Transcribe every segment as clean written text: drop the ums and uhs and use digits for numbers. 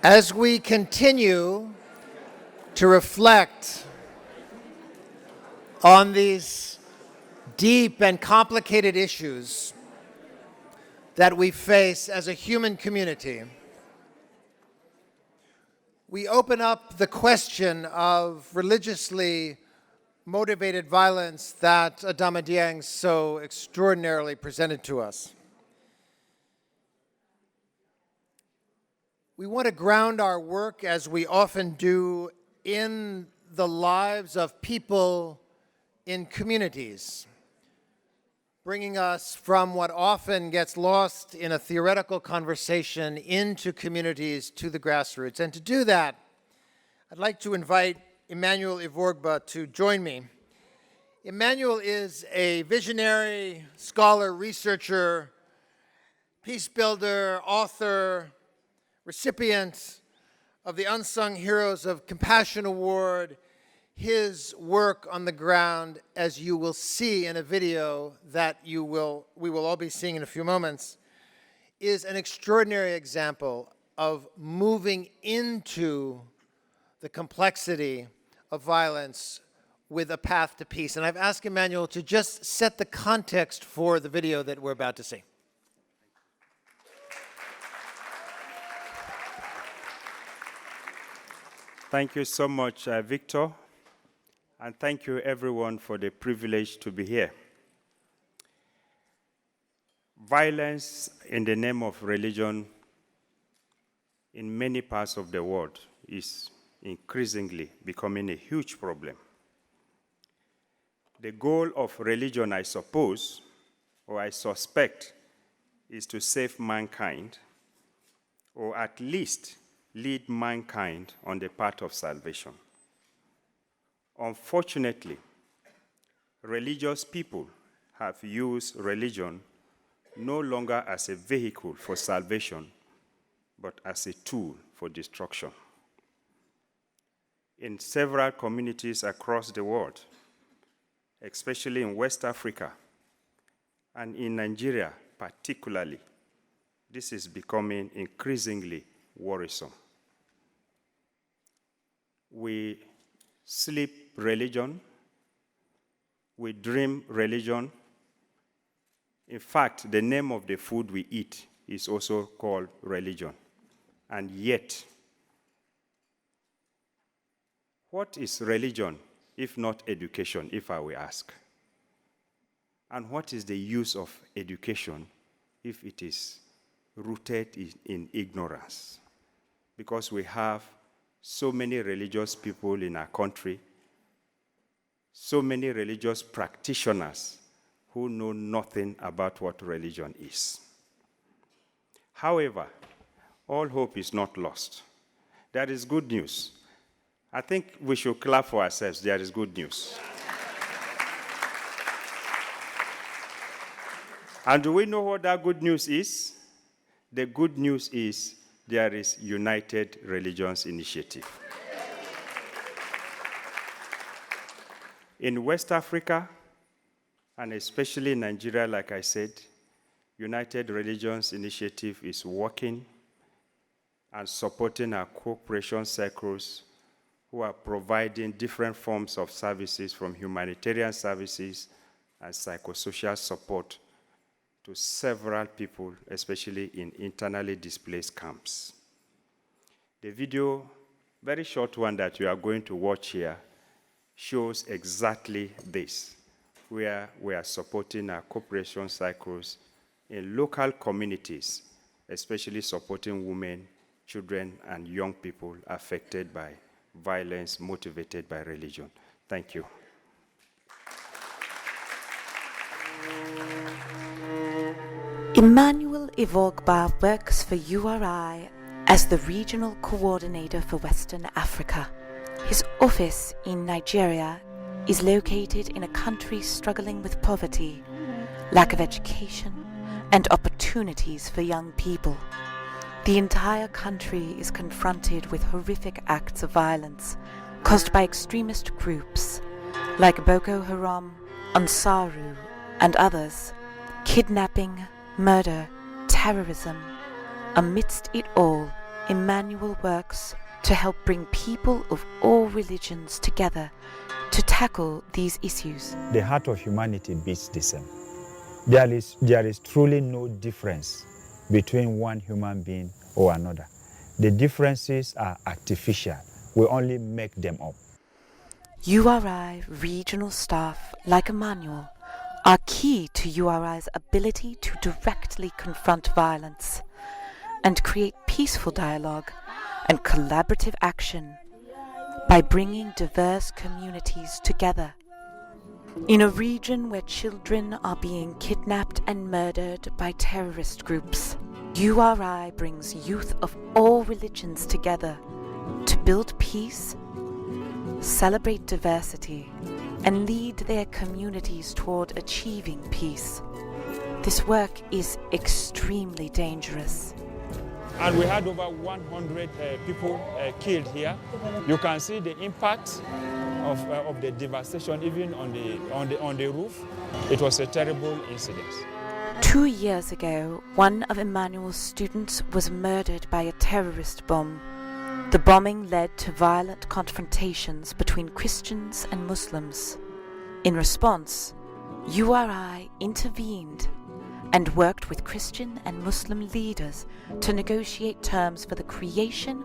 As we continue to reflect on these deep and complicated issues that we face as a human community, we open up the question of religiously motivated violence that Adama Dieng so extraordinarily presented to us. We want to ground our work, as we often do, in the lives of people in communities, bringing us from what often gets lost in a theoretical conversation into communities, to the grassroots. And to do that, I'd like to invite Emmanuel Ivorgba to join me. Emmanuel is a visionary, scholar, researcher, peace builder, author, recipient of the Unsung Heroes of Compassion Award. His work on the ground, as you will see in a video that we will all be seeing in a few moments, is an extraordinary example of moving into the complexity of violence with a path to peace. And I've asked Emmanuel to just set the context for the video that we're about to see. Thank you so much, Victor, and thank you everyone for the privilege to be here. Violence in the name of religion in many parts of the world is increasingly becoming a huge problem. The goal of religion, I suppose, or I suspect, is to save mankind, or at least lead mankind on the path of salvation. Unfortunately, religious people have used religion no longer as a vehicle for salvation, but as a tool for destruction. In several communities across the world, especially in West Africa and in Nigeria particularly, this is becoming increasingly worrisome. We sleep religion, we dream religion. In fact, the name of the food we eat is also called religion. And yet, what is religion if not education, if I will ask? And what is the use of education if it is rooted in ignorance? Because we have so many religious people in our country, so many religious practitioners who know nothing about what religion is. However, all hope is not lost. There is good news. I think we should clap for ourselves. There is good news. And do we know what that good news is? The good news is there is United Religions Initiative. In West Africa, and especially in Nigeria, like I said, United Religions Initiative is working and supporting our cooperation circles who are providing different forms of services, from humanitarian services and psychosocial support to several people, especially in internally displaced camps. The video, very short one that you are going to watch here, shows exactly this, where we are supporting our cooperation cycles in local communities, especially supporting women, children, and young people affected by violence motivated by religion. Thank you. Emmanuel Ivorgba works for URI as the Regional Coordinator for Western Africa. His office in Nigeria is located in a country struggling with poverty, lack of education, and opportunities for young people. The entire country is confronted with horrific acts of violence caused by extremist groups like Boko Haram, Ansaru, and others, kidnapping, murder, terrorism. Amidst it all, Emmanuel works to help bring people of all religions together to tackle these issues. The heart of humanity beats the same. There is truly no difference between one human being or another. The differences are artificial. We only make them up. URI regional staff like Emmanuel are key to URI's ability to directly confront violence and create peaceful dialogue and collaborative action by bringing diverse communities together. In a region where children are being kidnapped and murdered by terrorist groups, URI brings youth of all religions together to build peace, celebrate diversity, and lead their communities toward achieving peace. This work is extremely dangerous. And we had over 100 people killed here. You can see the impact of the devastation even on the roof. It was a terrible incident. 2 years ago, one of Emmanuel's students was murdered by a terrorist bomb. The bombing led to violent confrontations between Christians and Muslims. In response, URI intervened and worked with Christian and Muslim leaders to negotiate terms for the creation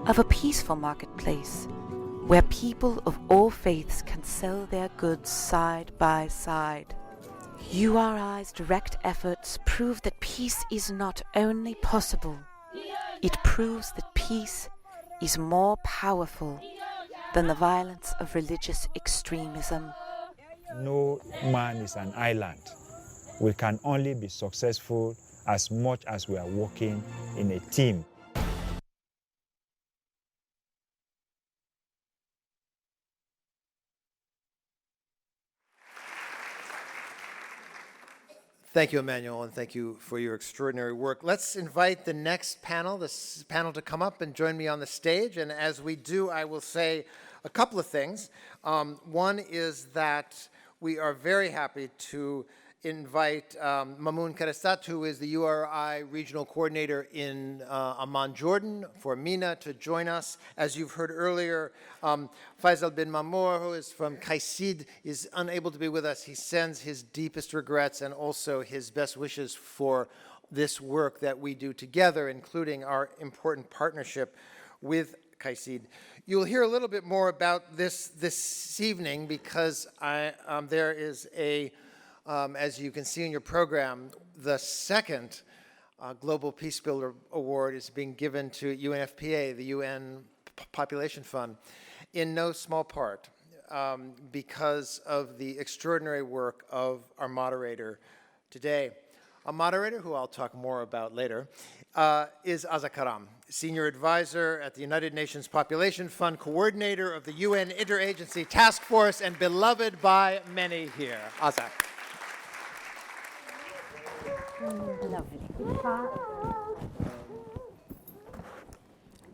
of a peaceful marketplace where people of all faiths can sell their goods side by side. URI's direct efforts prove that peace is not only possible, it proves that peace is more powerful than the violence of religious extremism. No man is an island. We can only be successful as much as we are working in a team. Thank you, Emmanuel, and thank you for your extraordinary work. Let's invite the next panel, this panel to come up and join me on the stage. And as we do, I will say a couple of things. One is that we are very happy to invite Mamoun Karestat, who is the URI Regional Coordinator in Amman, Jordan, for MENA, to join us. As you've heard earlier, Faisal bin Mamour, who is from Kaisid, is unable to be with us. He sends his deepest regrets and also his best wishes for this work that we do together, including our important partnership with Kaisid. You'll hear a little bit more about this evening because there is a as you can see in your program, the second Global Peace Builder Award is being given to UNFPA, the UN Population Fund, in no small part because of the extraordinary work of our moderator today. Our moderator, who I'll talk more about later, is Azza Karam, Senior Advisor at the United Nations Population Fund, Coordinator of the UN InterAgency Task Force, and beloved by many here. Azza. Lovely.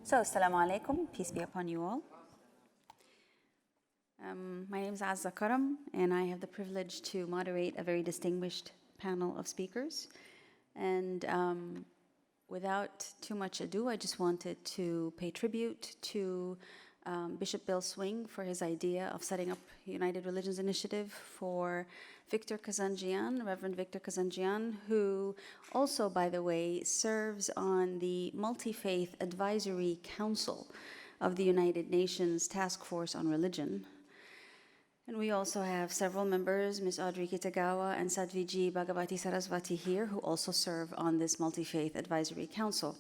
So, assalamu alaikum, peace be upon you all. My name is Azza Karam, and I have the privilege to moderate a very distinguished panel of speakers. And without too much ado, I just wanted to pay tribute to Bishop Bill Swing for his idea of setting up United Religions Initiative, for Victor Kazanjian, Reverend Victor Kazanjian, who also, by the way, serves on the Multi-Faith Advisory Council of the United Nations Task Force on Religion. And we also have several members, Ms. Audrey Kitagawa and Sadviji Bhagavati Saraswati here, who also serve on this Multi-Faith Advisory Council.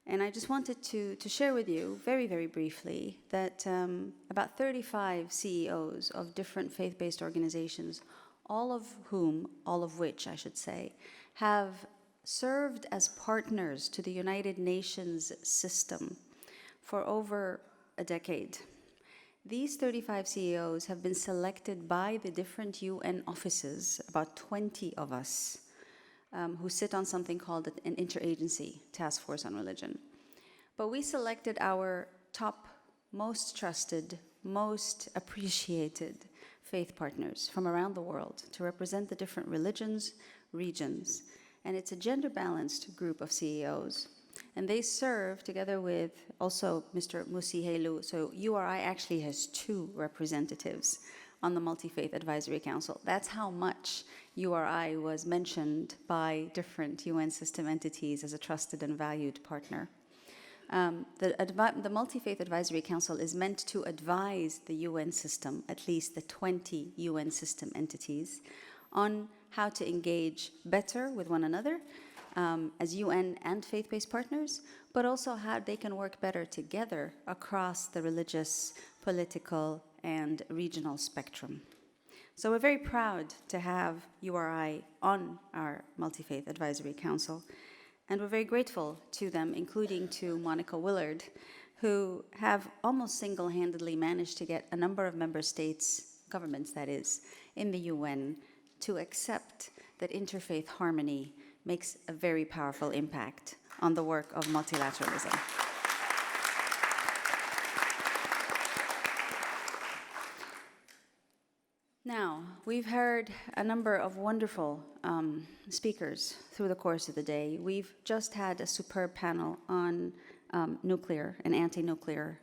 And I just wanted to share with you very, very briefly that about 35 CEOs of different faith-based organizations, all of which I should say, have served as partners to the United Nations system for over a decade. These 35 CEOs have been selected by the different UN offices, about 20 of us, who sit on something called an InterAgency Task Force on Religion. But we selected our top, most trusted, most appreciated faith partners from around the world to represent the different religions, regions. And it's a gender-balanced group of CEOs. And they serve together with also Mr. Musihelu. So URI actually has 2 representatives on the Multi-Faith Advisory Council. That's how much URI was mentioned by different UN system entities as a trusted and valued partner. The Multi-Faith Advisory Council is meant to advise the UN system, at least the 20 UN system entities, on how to engage better with one another as UN and faith-based partners, but also how they can work better together across the religious, political, and regional spectrum. So we're very proud to have URI on our Multi-Faith Advisory Council, and we're very grateful to them, including to Monica Willard, who have almost single-handedly managed to get a number of member states, governments that is, in the UN to accept that interfaith harmony makes a very powerful impact on the work of multilateralism. Now, we've heard a number of wonderful speakers through the course of the day. We've just had a superb panel on nuclear and anti-nuclear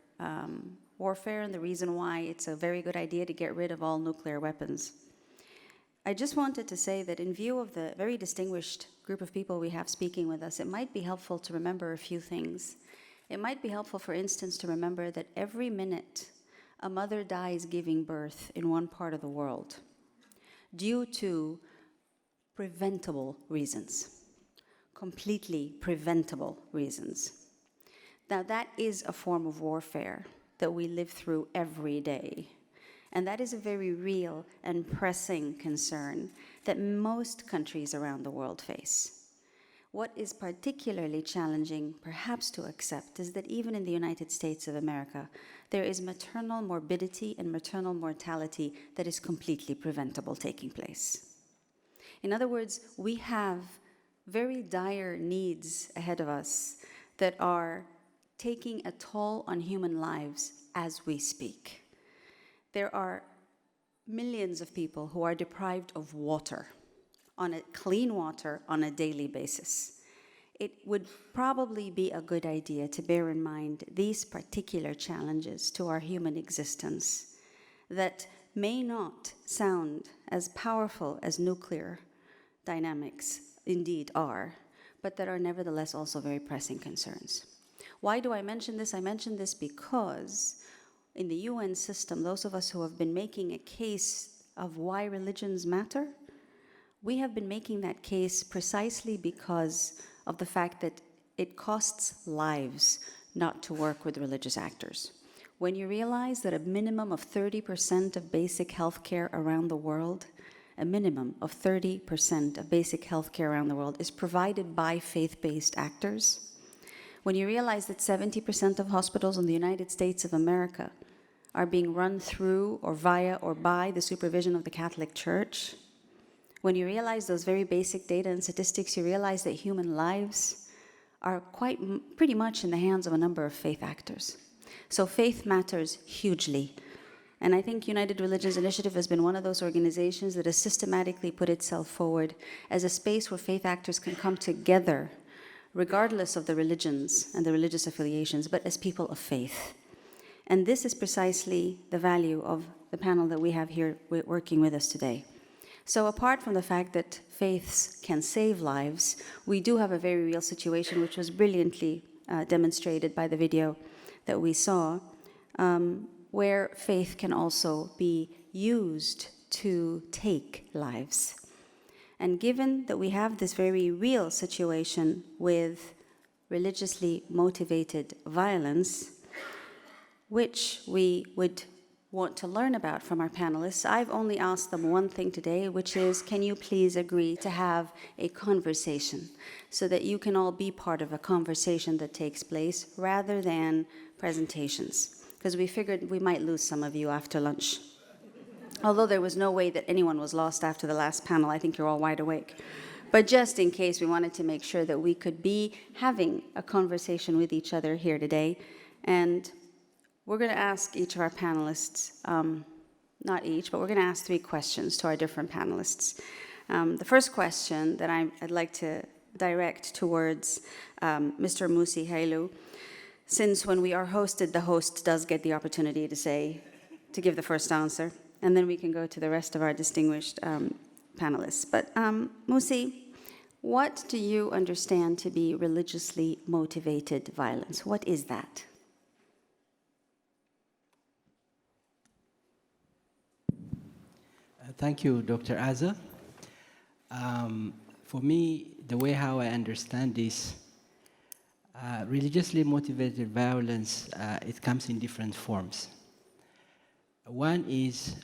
warfare and the reason why it's a very good idea to get rid of all nuclear weapons. I just wanted to say that in view of the very distinguished group of people we have speaking with us, it might be helpful to remember a few things. It might be helpful, for instance, to remember that every minute a mother dies giving birth in one part of the world due to preventable reasons, completely preventable reasons. Now that is a form of warfare that we live through every day. And that is a very real and pressing concern that most countries around the world face. What is particularly challenging, perhaps, to accept is that even in the United States of America, there is maternal morbidity and maternal mortality that is completely preventable taking place. In other words, we have very dire needs ahead of us that are taking a toll on human lives as we speak. There are millions of people who are deprived of water, clean water on a daily basis. It would probably be a good idea to bear in mind these particular challenges to our human existence that may not sound as powerful as nuclear dynamics indeed are, but that are nevertheless also very pressing concerns. Why do I mention this? I mention this because in the UN system, those of us who have been making a case of why religions matter, we have been making that case precisely because of the fact that it costs lives not to work with religious actors. When you realize that a minimum of 30% of basic health care around the world, a minimum of 30% of basic health care around the world is provided by faith-based actors, when you realize that 70% of hospitals in the United States of America are being run through or via or by the supervision of the Catholic Church, when you realize those very basic data and statistics, you realize that human lives are pretty much in the hands of a number of faith actors. So faith matters hugely. And I think United Religions Initiative has been one of those organizations that has systematically put itself forward as a space where faith actors can come together, regardless of the religions and the religious affiliations, but as people of faith. And this is precisely the value of the panel that we have here working with us today. So apart from the fact that faiths can save lives, we do have a very real situation, which was brilliantly demonstrated by the video that we saw, where faith can also be used to take lives. And given that we have this very real situation with religiously motivated violence, which we would want to learn about from our panelists, I've only asked them one thing today, which is, can you please agree to have a conversation so that you can all be part of a conversation that takes place rather than presentations? Because we figured we might lose some of you after lunch. Although there was no way that anyone was lost after the last panel, I think you're all wide awake. But just in case, we wanted to make sure that we could be having a conversation with each other here today. And we're going to ask each of our panelists, not each, but we're going to ask 3 questions to our different panelists. The first question that I'd like to direct towards Mr. Musi Hailu, since when we are hosted, the host does get the opportunity to give the first answer, and then we can go to the rest of our distinguished panelists. But Musi, what do you understand to be religiously motivated violence? What is that? Thank you, Dr. Azza. For me, the way how I understand this, religiously motivated violence, it comes in different forms. One is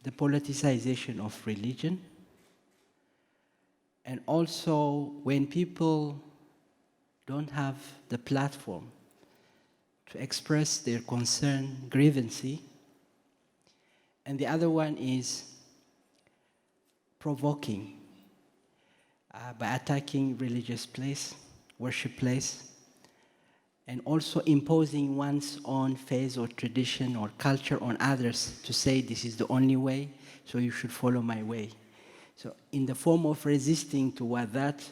the politicization of religion, and also when people don't have the platform to express their concern, grievances. And the other one is provoking by attacking religious place, worship place, and also imposing one's own faith or tradition or culture on others to say this is the only way, so you should follow my way. So in the form of resisting toward that,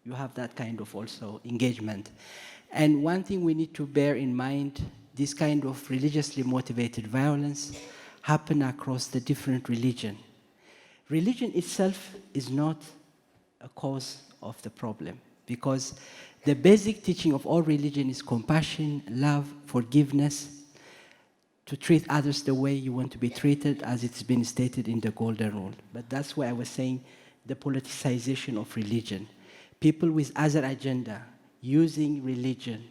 you have that kind of also engagement. And one thing we need to bear in mind, this kind of religiously motivated violence happen across the different religion. Religion itself is not a cause of the problem, because the basic teaching of all religion is compassion, love, forgiveness, to treat others the way you want to be treated, as it's been stated in the Golden Rule. But that's why I was saying the politicization of religion. People with other agenda using religion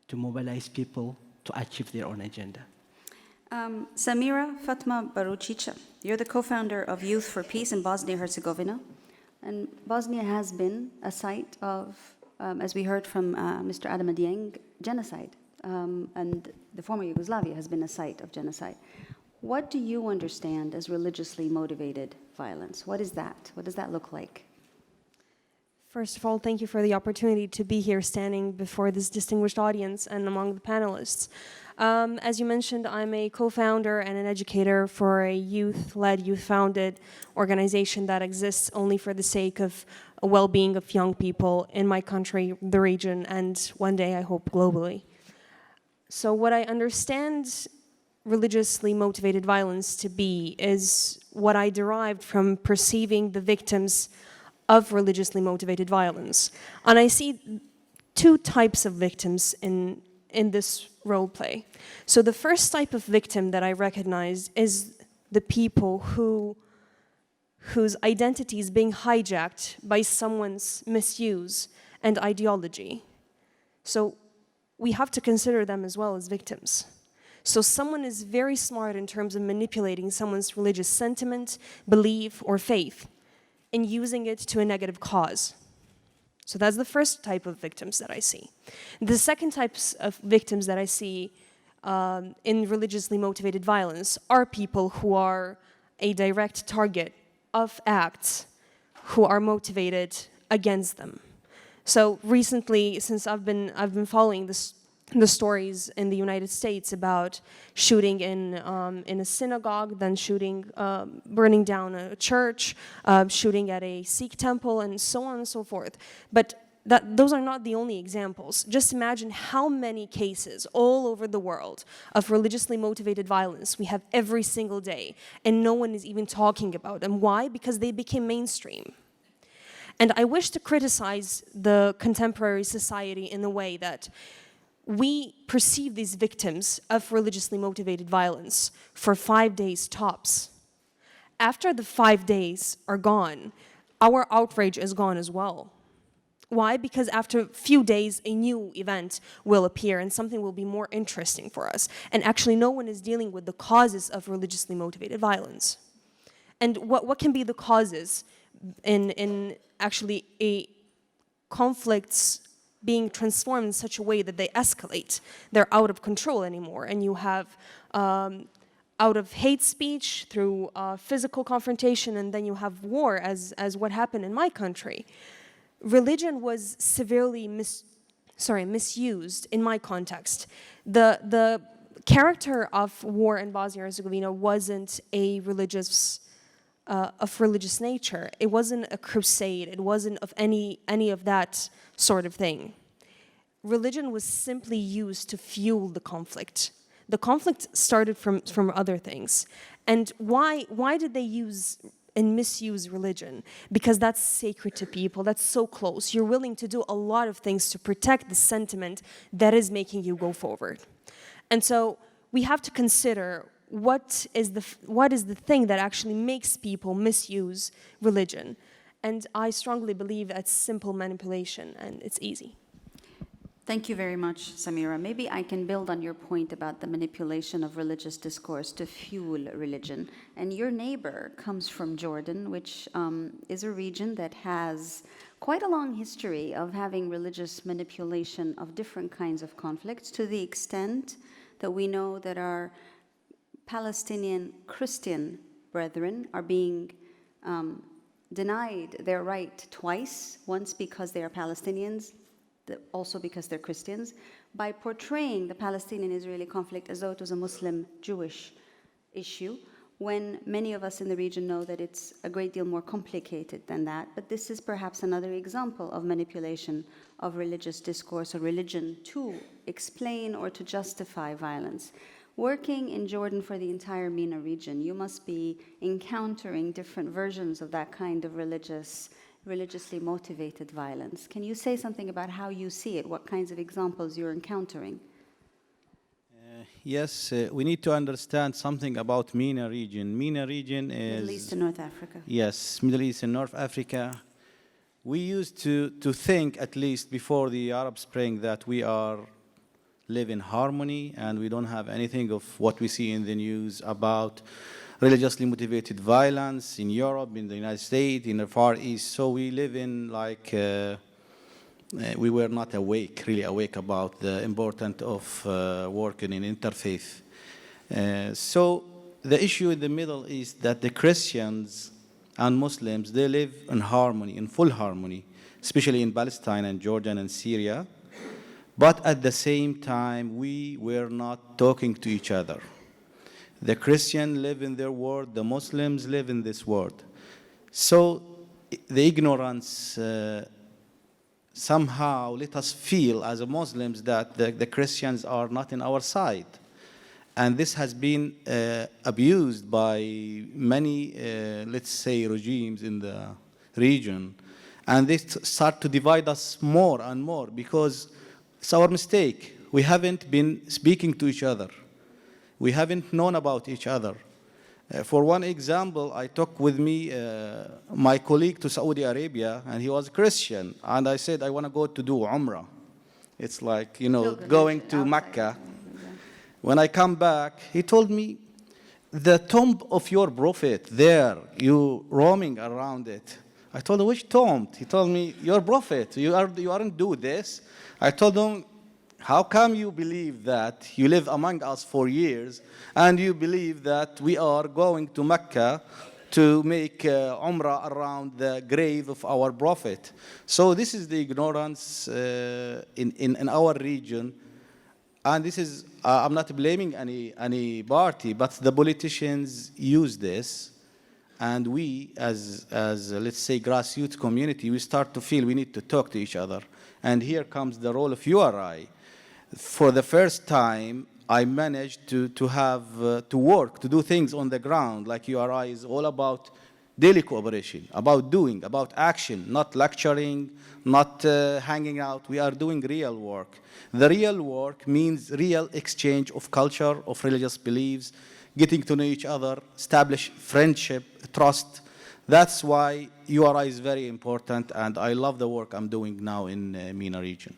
to mobilize people to achieve their own agenda. Samira Fatma Barucica, you're the co-founder of Youth for Peace in Bosnia-Herzegovina. And Bosnia has been a site of, as we heard from Mr. Adam Dieng, genocide. And the former Yugoslavia has been a site of genocide. What do you understand as religiously motivated violence? What is that? What does that look like? First of all, thank you for the opportunity to be here standing before this distinguished audience and among the panelists. As you mentioned, I'm a co-founder and an educator for a youth-led, youth-founded organization that exists only for the sake of a well-being of young people in my country, the region, and one day, I hope, globally. So what I understand religiously motivated violence to be is what I derived from perceiving the victims of religiously motivated violence. And I see two types of victims in this role play. So the first type of victim that I recognize is the people whose identity is being hijacked by someone's misuse and ideology. So we have to consider them as well as victims. So someone is very smart in terms of manipulating someone's religious sentiment, belief, or faith, and using it to a negative cause. So that's the first type of victims that I see. The second types of victims that I see in religiously motivated violence are people who are a direct target of acts who are motivated against them. So recently, since I've been following the stories in the United States about shooting in a synagogue, then shooting, burning down a church, shooting at a Sikh temple, and so on and so forth. But those are not the only examples. Just imagine how many cases all over the world of religiously motivated violence we have every single day, and no one is even talking about them. Why? Because they became mainstream. And I wish to criticize the contemporary society in a way that we perceive these victims of religiously motivated violence for 5 days tops. After the 5 days are gone, our outrage is gone as well. Why? Because after a few days, a new event will appear and something will be more interesting for us. And actually, no one is dealing with the causes of religiously motivated violence. And what can be the causes in actually a conflicts being transformed in such a way that they escalate? They're out of control anymore. And you have out of hate speech through physical confrontation, and then you have war as what happened in my country. Religion was severely misused in my context. The character of war in Bosnia-Herzegovina wasn't a religious of religious nature. It wasn't a crusade. It wasn't of any of that sort of thing. Religion was simply used to fuel the conflict. The conflict started from other things. And why did they use and misuse religion? Because that's sacred to people, that's so close. You're willing to do a lot of things to protect the sentiment that is making you go forward. And so we have to consider what is the thing that actually makes people misuse religion. And I strongly believe that's simple manipulation, and it's easy. Thank you very much, Samira. Maybe I can build on your point about the manipulation of religious discourse to fuel religion. And your neighbor comes from Jordan, which is a region that has quite a long history of having religious manipulation of different kinds of conflicts, to the extent that we know that our Palestinian Christian brethren are being denied their right twice, once because they are Palestinians, also because they're Christians, by portraying the Palestinian-Israeli conflict as though it was a Muslim-Jewish issue, when many of us in the region know that it's a great deal more complicated than that. But this is perhaps another example of manipulation of religious discourse or religion to explain or to justify violence. Working in Jordan for the entire MENA region, you must be encountering different versions of that kind of religiously motivated violence. Can you say something about how you see it, what kinds of examples you're encountering? Yes, we need to understand something about MENA region. MENA region is... Middle East and North Africa. Yes, Middle East and North Africa. We used to think, at least before the Arab Spring, that we live in harmony and we don't have anything of what we see in the news about religiously motivated violence in Europe, in the United States, in the Far East. So we live in like, we were not really awake about the importance of working in interfaith. So the issue in the Middle East that the Christians and Muslims, they live in harmony, in full harmony, especially in Palestine and Jordan and Syria. But at the same time, we were not talking to each other. The Christians live in their world, the Muslims live in this world. So the ignorance somehow let us feel as Muslims that the Christians are not in our side. And this has been abused by many, let's say, regimes in the region. And they start to divide us more and more because it's our mistake. We haven't been speaking to each other. We haven't known about each other. For one example, I took with me my colleague to Saudi Arabia, and he was a Christian. And I said, I want to go to do Umrah. It's like, you know, going to Mecca. When I come back, he told me, the tomb of your prophet there, you roaming around it. I told him, which tomb? He told me, your prophet, you aren't do this. I told him, how come you believe that you live among us for years and you believe that we are going to Mecca to make Umrah around the grave of our prophet? So this is the ignorance in our region. And this is, I'm not blaming any party, but the politicians use this. And we, as let's say, grassroots community, we start to feel we need to talk to each other. And here comes the role of URI. For the first time, I managed to work, to do things on the ground. Like URI is all about daily cooperation, about doing, about action, not lecturing, not hanging out. We are doing real work. The real work means real exchange of culture, of religious beliefs, getting to know each other, establish friendship, trust. That's why URI is very important, and I love the work I'm doing now in MENA region.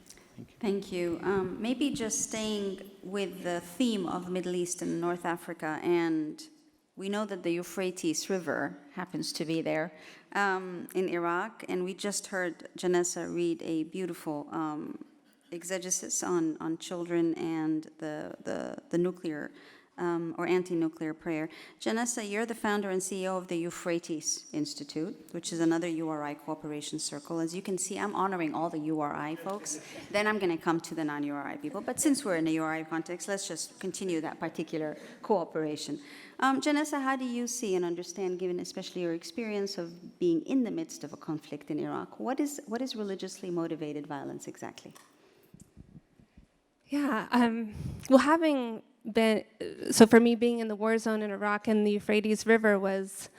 Thank you. Maybe just staying with the theme of Middle East and North Africa, and we know that the Euphrates River happens to be there in Iraq, and we just heard Janessa read a beautiful exegesis on children and the nuclear or anti-nuclear prayer. Janessa, you're the founder and CEO of the Euphrates Institute, which is another URI cooperation circle. As you can see, I'm honoring all the URI folks. Then I'm going to come to the non-URI people. But since we're in a URI context, let's just continue that particular cooperation. Janessa, how do you see and understand, given especially your experience of being in the midst of a conflict in Iraq, what is religiously motivated violence exactly? Yeah, well, having been, so for me, being in the war zone in Iraq and the Euphrates River was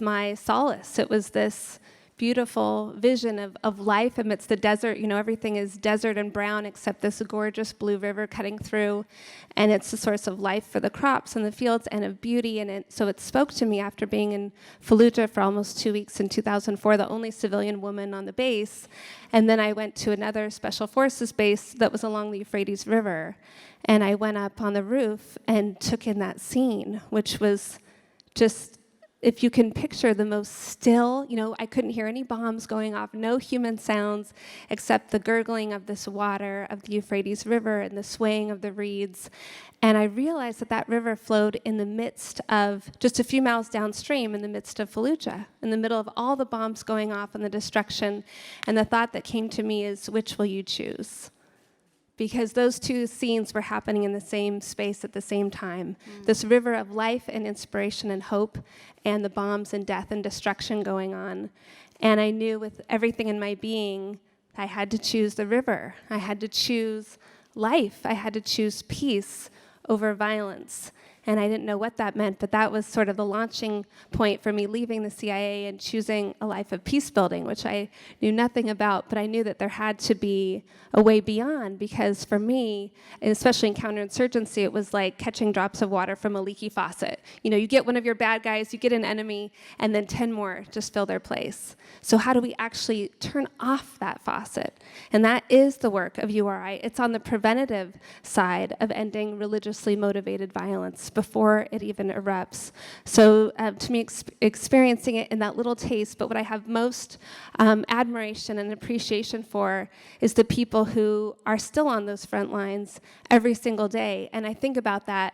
my solace. It was this beautiful vision of life amidst the desert. You know, everything is desert and brown except this gorgeous blue river cutting through, and it's the source of life for the crops and the fields and of beauty. And so it spoke to me after being in Fallujah for almost 2 weeks in 2004, the only civilian woman on the base. And then I went to another special forces base that was along the Euphrates River. And I went up on the roof and took in that scene, which was just, if you can picture the most still, you know, I couldn't hear any bombs going off, no human sounds except the gurgling of this water of the Euphrates River and the swaying of the reeds. And I realized that that river flowed in the midst of, just a few miles downstream, in the midst of Fallujah, in the middle of all the bombs going off and the destruction. And the thought that came to me is, which will you choose? Because those two scenes were happening in the same space at the same time. This river of life and inspiration and hope, and the bombs and death and destruction going on. And I knew with everything in my being, I had to choose the river. I had to choose life. I had to choose peace over violence. And I didn't know what that meant, but that was sort of the launching point for me leaving the CIA and choosing a life of peace building, which I knew nothing about, but I knew that there had to be a way beyond, because for me, and especially in counterinsurgency, it was like catching drops of water from a leaky faucet. You know, you get one of your bad guys, you get an enemy, and then 10 more just fill their place. So how do we actually turn off that faucet? And that is the work of URI. It's on the preventative side of ending religiously motivated violence before it even erupts. So to me, experiencing it in that little taste, but what I have most admiration and appreciation for is the people who are still on those front lines every single day. And I think about that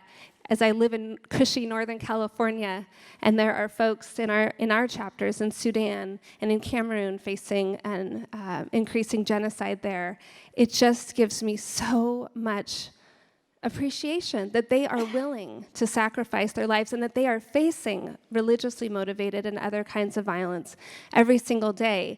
as I live in cushy Northern California, and there are folks in our chapters in Sudan and in Cameroon facing an increasing genocide there. It just gives me so much appreciation that they are willing to sacrifice their lives and that they are facing religiously motivated and other kinds of violence every single day.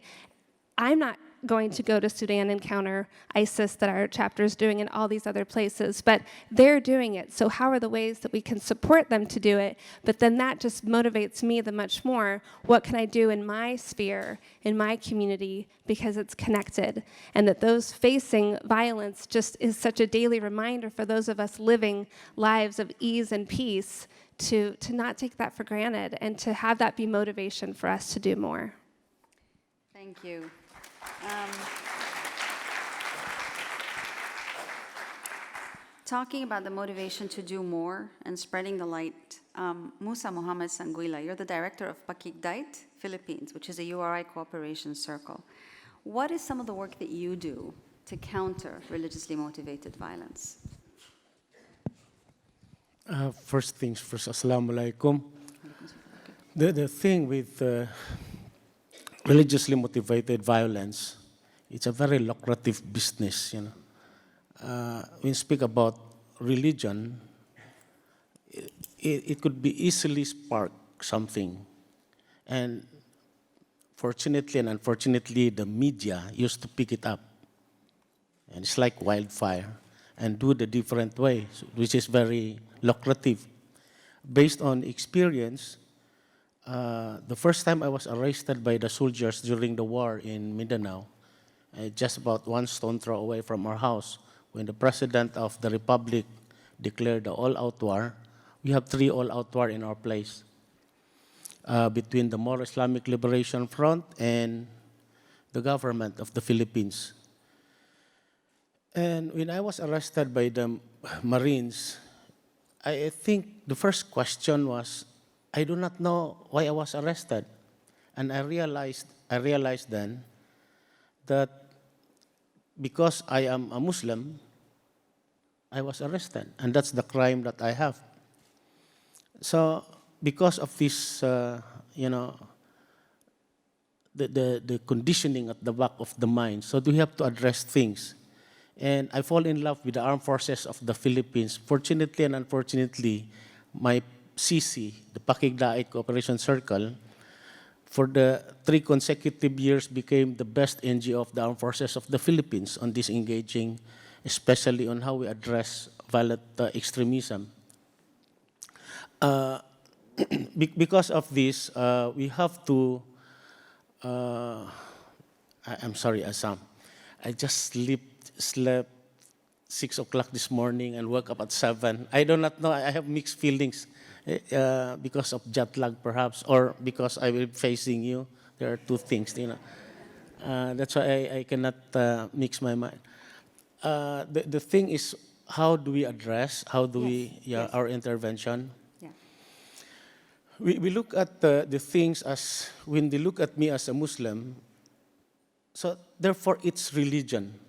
I'm not going to go to Sudan and counter ISIS that our chapter is doing in all these other places, but they're doing it. So how are the ways that we can support them to do it? But then that just motivates me the much more. What can I do in my sphere, in my community, because it's connected? And that those facing violence just is such a daily reminder for those of us living lives of ease and peace to not take that for granted and to have that be motivation for us to do more. Thank you. Talking about the motivation to do more and spreading the light, Musa Mohammed Sanguila, you're the director of Pakigdait, Philippines, which is a URI cooperation circle. What is some of the work that you do to counter religiously motivated violence? First things first, Assalamu alaikum. The thing with religiously motivated violence, it's a very lucrative business, you know. When you speak about religion, it could be easily spark something. And fortunately and unfortunately, the media used to pick it up. And it's like wildfire, and do the different way, which is very lucrative. Based on experience, the first time I was arrested by the soldiers during the war in Mindanao, just about one stone throw away from our house, when the President of the Republic declared the all-out war. We have 3 all-out war in our place, between the More Islamic Liberation Front and the government of the Philippines. And when I was arrested by the Marines, I think the first question was, I do not know why I was arrested. And I realized then that because I am a Muslim, I was arrested. And that's the crime that I have. So because of this, you know, the conditioning at the back of the mind, so we have to address things. And I fall in love with the armed forces of the Philippines. Fortunately and unfortunately, my CC, the Pakigdaet Cooperation Circle, for the 3 consecutive years became the best NGO of the armed forces of the Philippines on this engaging, especially on how we address violent extremism. Because of this, we have to, I'm sorry, Assam. I just slept 6 o'clock this morning and woke up at 7. I do not know, I have mixed feelings because of jet lag perhaps, or because I will be facing you. There are 2 things, you know. That's why I cannot mix my mind. The thing is, how do we address, how do we, our intervention? Yeah. We look at the things as, when they look at me as a Muslim, so therefore it's religion.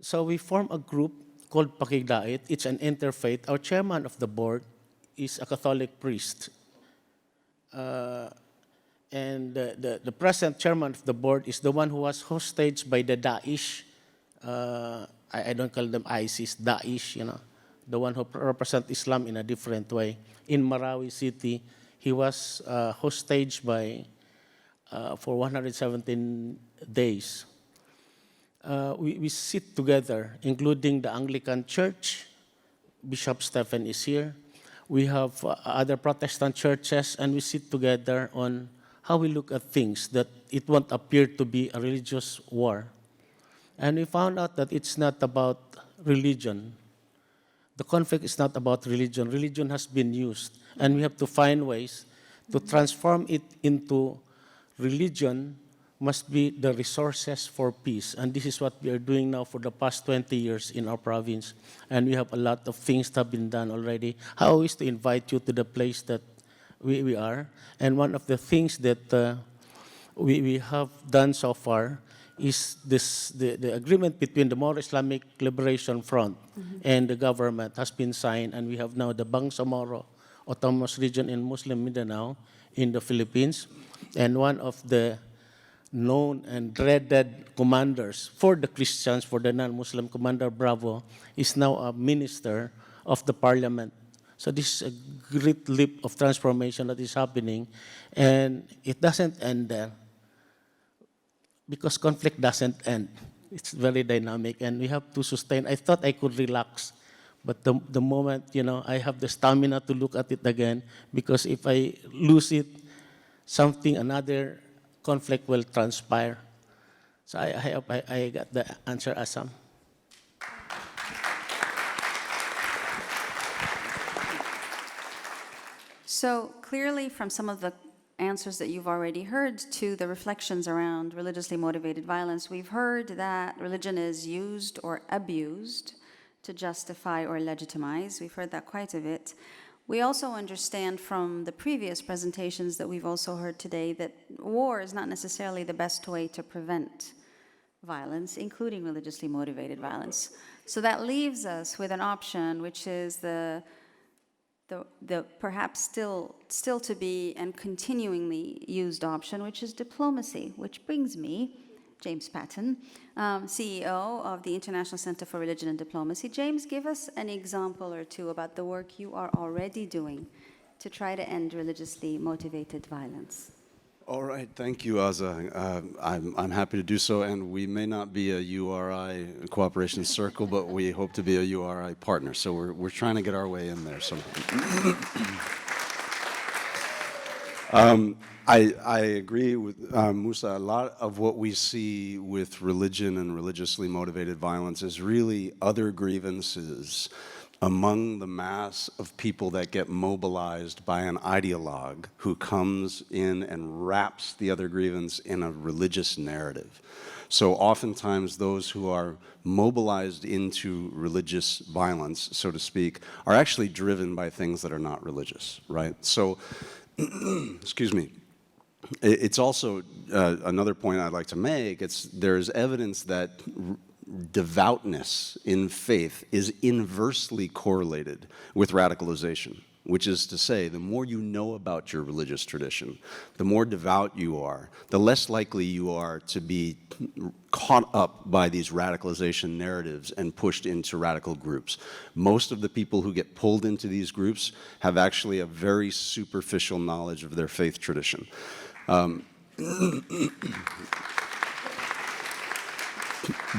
So we form a group called Pakigdaet. It's an interfaith. Our chairman of the board is a Catholic priest. And the present chairman of the board is the one who was hostage by the Daesh. I don't call them ISIS, Daesh, you know, the one who represent Islam in a different way. In Marawi City, he was hostage by, for 117 days. We sit together, including the Anglican Church. Bishop Stephen is here. We have other Protestant churches, and we sit together on how we look at things, that it won't appear to be a religious war. And we found out that it's not about religion. The conflict is not about religion. Religion has been used, and we have to find ways to transform it into religion must be the resources for peace. And this is what we are doing now for the past 20 years in our province. And we have a lot of things that have been done already. I always to invite you to the place that we are. And one of the things that we have done so far is the agreement between the More Islamic Liberation Front and the government has been signed. And we have now the Bangsamoro Autonomous Region in Muslim Mindanao in the Philippines. And one of the known and dreaded commanders for the Christians, for the non-Muslim, Commander Bravo, is now a minister of the parliament. So this is a great leap of transformation that is happening, and it doesn't end there, because conflict doesn't end. It's very dynamic, and we have to sustain. I thought I could relax, but the moment, you know, I have the stamina to look at it again, because if I lose it, another conflict will transpire. So I hope I got the answer, Assam. So clearly from some of the answers that you've already heard to the reflections around religiously motivated violence, we've heard that religion is used or abused to justify or legitimize. We've heard that quite a bit. We also understand from the previous presentations that we've also heard today that war is not necessarily the best way to prevent violence, including religiously motivated violence. So that leaves us with an option, which is the perhaps still to be and continuingly used option, which is diplomacy, which brings me, James Patton, CEO of the International Center for Religion and Diplomacy. James, give us an example or two about the work you are already doing to try to end religiously motivated violence. All right, thank you, Azza. I'm happy to do so, and we may not be a URI cooperation circle, but we hope to be a URI partner. So we're trying to get our way in there. So. I agree with Musa. A lot of what we see with religion and religiously motivated violence is really other grievances among the mass of people that get mobilized by an ideologue who comes in and wraps the other grievance in a religious narrative. So oftentimes those who are mobilized into religious violence, so to speak, are actually driven by things that are not religious, right? So, excuse me. It's also another point I'd like to make. There's evidence that devoutness in faith is inversely correlated with radicalization, which is to say, the more you know about your religious tradition, the more devout you are, the less likely you are to be caught up by these radicalization narratives and pushed into radical groups. Most of the people who get pulled into these groups have actually a very superficial knowledge of their faith tradition.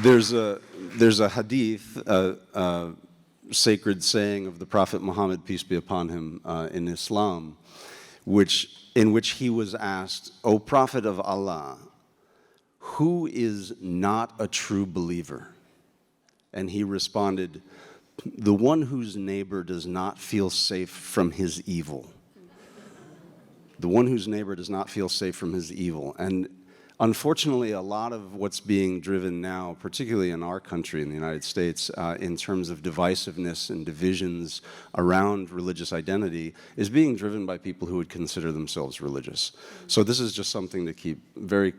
There's a hadith, sacred saying of the Prophet Muhammad, peace be upon him, in Islam, in which he was asked, "O Prophet of Allah, who is not a true believer?" And he responded, "The one whose neighbor does not feel safe from his evil." The one whose neighbor does not feel safe from his evil. And unfortunately, a lot of what's being driven now, particularly in our country, in the United States, in terms of divisiveness and divisions around religious identity, is being driven by people who would consider themselves religious. So this is just something to keep very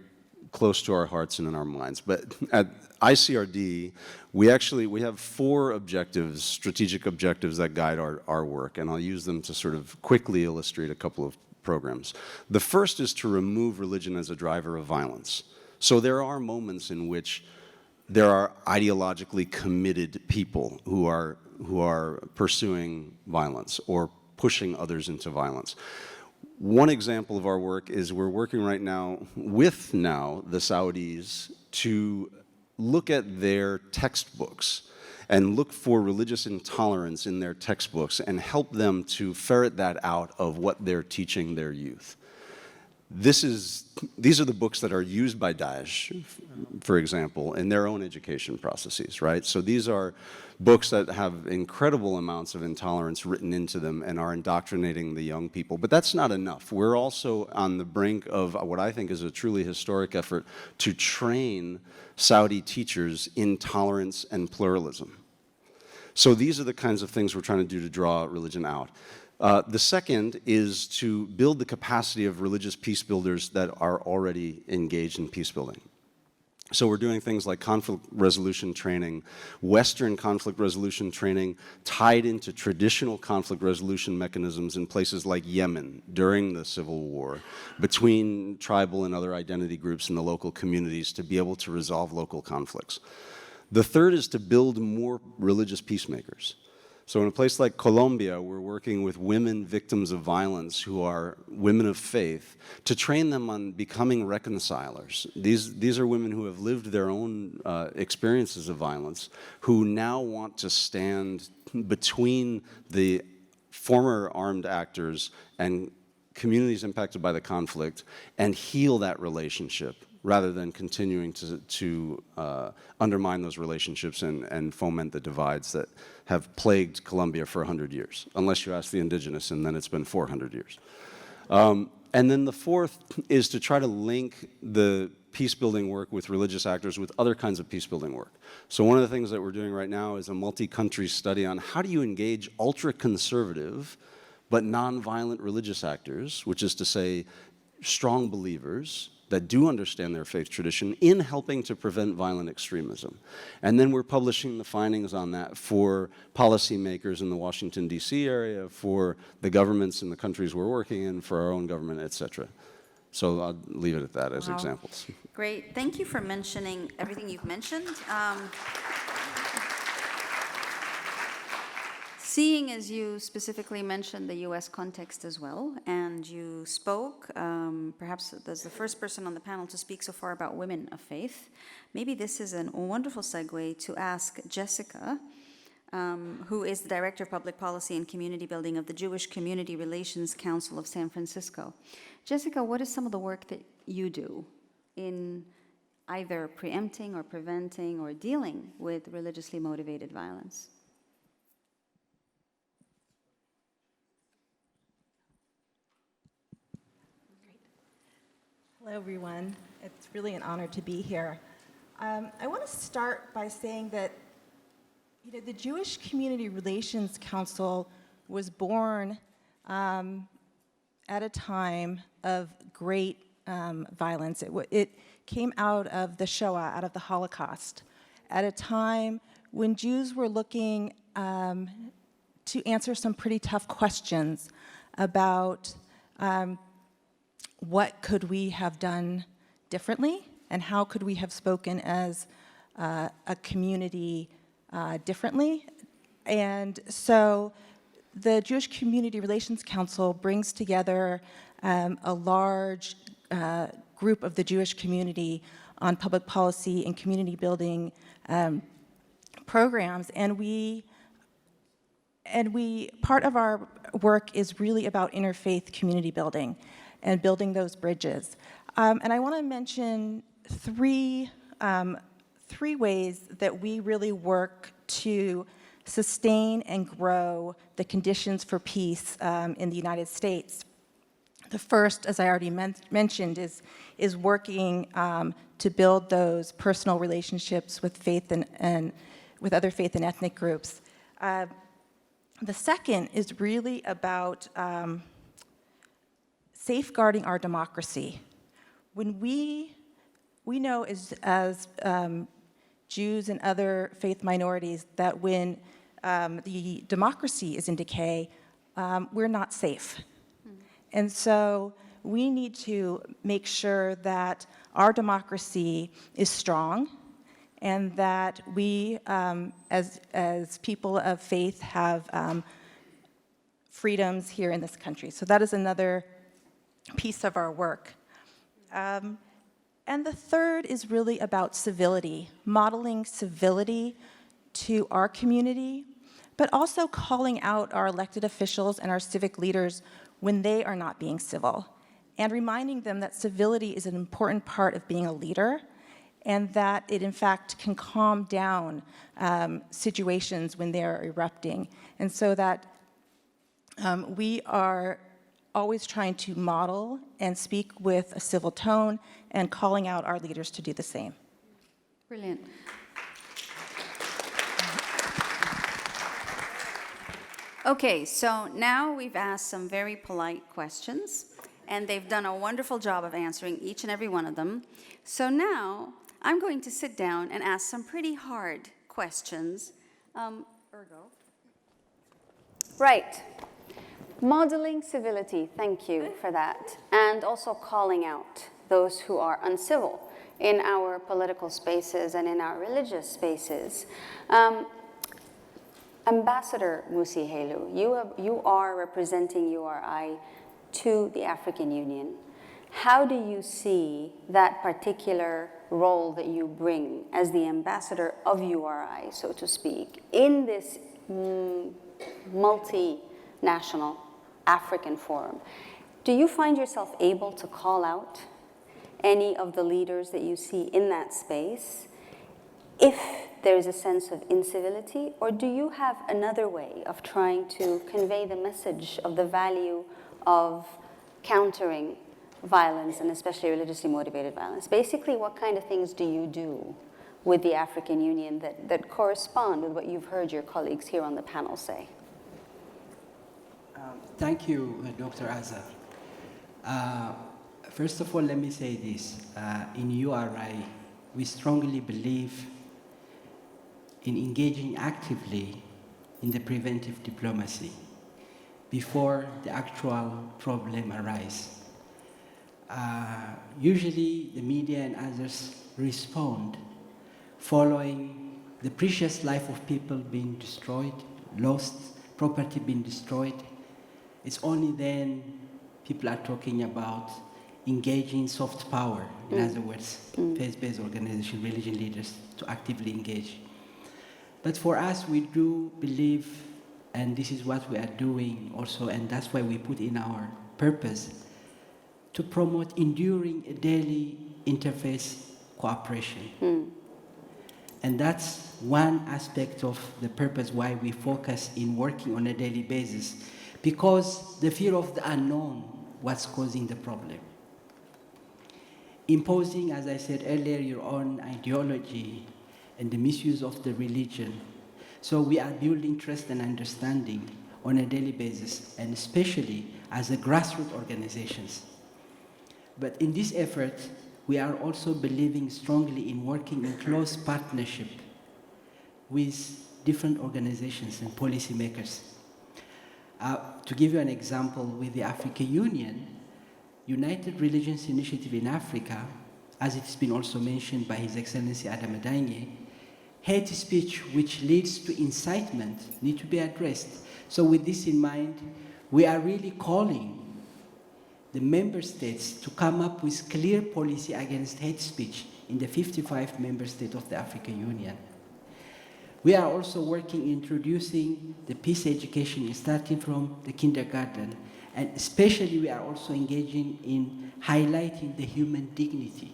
close to our hearts and in our minds. But at ICRD, we have 4 objectives, strategic objectives that guide our work, and I'll use them to sort of quickly illustrate a couple of programs. The first is to remove religion as a driver of violence. So there are moments in which there are ideologically committed people who are pursuing violence or pushing others into violence. One example of our work is we're working right now with the Saudis to look at their textbooks and look for religious intolerance in their textbooks and help them to ferret that out of what they're teaching their youth. These are the books that are used by Daesh, for example, in their own education processes, right? So these are books that have incredible amounts of intolerance written into them and are indoctrinating the young people. But that's not enough. We're also on the brink of what I think is a truly historic effort to train Saudi teachers in tolerance and pluralism. So these are the kinds of things we're trying to do to draw religion out. The second is to build the capacity of religious peace builders that are already engaged in peace building. So we're doing things like conflict resolution training, Western conflict resolution training tied into traditional conflict resolution mechanisms in places like Yemen during the civil war, between tribal and other identity groups in the local communities to be able to resolve local conflicts. The third is to build more religious peacemakers. So in a place like Colombia, we're working with women victims of violence who are women of faith to train them on becoming reconcilers. These are women who have lived their own experiences of violence, who now want to stand between the former armed actors and communities impacted by the conflict and heal that relationship, rather than continuing to undermine those relationships and foment the divides that have plagued Colombia for 100 years, unless you ask the indigenous, and then it's been 400 years. And then the fourth is to try to link the peace-building work with religious actors with other kinds of peace-building work. So one of the things that we're doing right now is a multi-country study on how do you engage ultra-conservative but non-violent religious actors, which is to say strong believers that do understand their faith tradition in helping to prevent violent extremism. And then we're publishing the findings on that for policymakers in the Washington, D.C. area, for the governments in the countries we're working in, for our own government, et cetera. So I'll leave it at that as examples. Great. Thank you for mentioning everything you've mentioned. Seeing as you specifically mentioned the U.S. context as well, and you spoke, perhaps as the first person on the panel to speak so far about women of faith, maybe this is a wonderful segue to ask Jessica, who is the Director of Public Policy and Community Building of the Jewish Community Relations Council of San Francisco. Jessica, what is some of the work that you do in either preempting or preventing or dealing with religiously motivated violence? Hello, everyone. It's really an honor to be here. I want to start by saying that the Jewish Community Relations Council was born at a time of great violence. It came out of the Shoah, out of the Holocaust, at a time when Jews were looking to answer some pretty tough questions about what could we have done differently and how could we have spoken as a community differently. And so the Jewish Community Relations Council brings together a large group of the Jewish community on public policy and community building programs, and we part of our work is really about interfaith community building and building those bridges. And I want to mention three ways that we really work to sustain and grow the conditions for peace in the United States. The first, as I already mentioned, is working to build those personal relationships with faith and with other faith and ethnic groups. The second is really about safeguarding our democracy. When we know as Jews and other faith minorities that when the democracy is in decay, we're not safe. And so we need to make sure that our democracy is strong and that we, as people of faith, have freedoms here in this country. So that is another piece of our work. And the third is really about civility, modeling civility to our community, but also calling out our elected officials and our civic leaders when they are not being civil, and reminding them that civility is an important part of being a leader, and that it in fact can calm down situations when they are erupting. And so that we are always trying to model and speak with a civil tone and calling out our leaders to do the same. Brilliant. Okay, so now we've asked some very polite questions, and they've done a wonderful job of answering each and every one of them. So now I'm going to sit down and ask some pretty hard questions. Right. Modeling civility, thank you for that. And also calling out those who are uncivil in our political spaces and in our religious spaces. Ambassador Musi Helu, you are representing URI to the African Union. How do you see that particular role that you bring as the ambassador of URI, so to speak, in this multinational African forum? Do you find yourself able to call out any of the leaders that you see in that space if there is a sense of incivility, or do you have another way of trying to convey the message of the value of countering violence, and especially religiously motivated violence? Basically, what kind of things do you do with the African Union that correspond with what you've heard your colleagues here on the panel say? Thank you, Dr. Azza. First of all, let me say this. In URI, we strongly believe in engaging actively in the preventive diplomacy before the actual problem arises. Usually, the media and others respond following the precious life of people being destroyed, lost, property being destroyed. It's only then people are talking about engaging soft power, in other words, faith-based organization, religion leaders to actively engage. But for us, we do believe, and this is what we are doing also, and that's why we put in our purpose, to promote enduring a daily interfaith cooperation. And that's one aspect of the purpose why we focus in working on a daily basis, because the fear of the unknown was causing the problem. Imposing, as I said earlier, your own ideology and the misuse of the religion. So we are building trust and understanding on a daily basis, and especially as a grassroots organizations. But in this effort, we are also believing strongly in working in close partnership with different organizations and policymakers. To give you an example, with the African Union, United Religions Initiative in Africa, as it's been also mentioned by His Excellency Adam Adanye, hate speech which leads to incitement need to be addressed. So with this in mind, we are really calling the member states to come up with clear policy against hate speech in the 55 member states of the African Union. We are also working introducing the peace education starting from the kindergarten, and especially we are also engaging in highlighting the human dignity.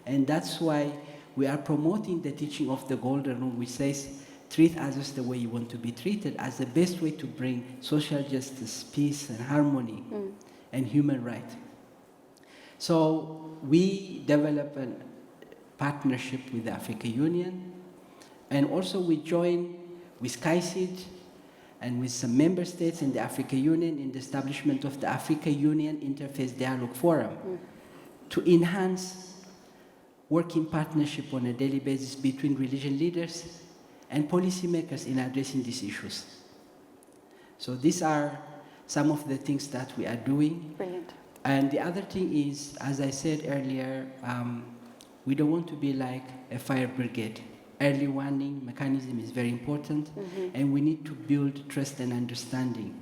And that's why we are promoting the teaching of the Golden Rule, which says, treat others the way you want to be treated, as the best way to bring social justice, peace, and harmony, and human rights. So we develop a partnership with the African Union, and also we join with KAICID and with some member states in the African Union in the establishment of the African Union Interfaith Dialogue Forum to enhance working partnership on a daily basis between religion leaders and policymakers in addressing these issues. So these are some of the things that we are doing. Brilliant. And the other thing is, as I said earlier, we don't want to be like a fire brigade. Early warning mechanism is very important, and we need to build trust and understanding,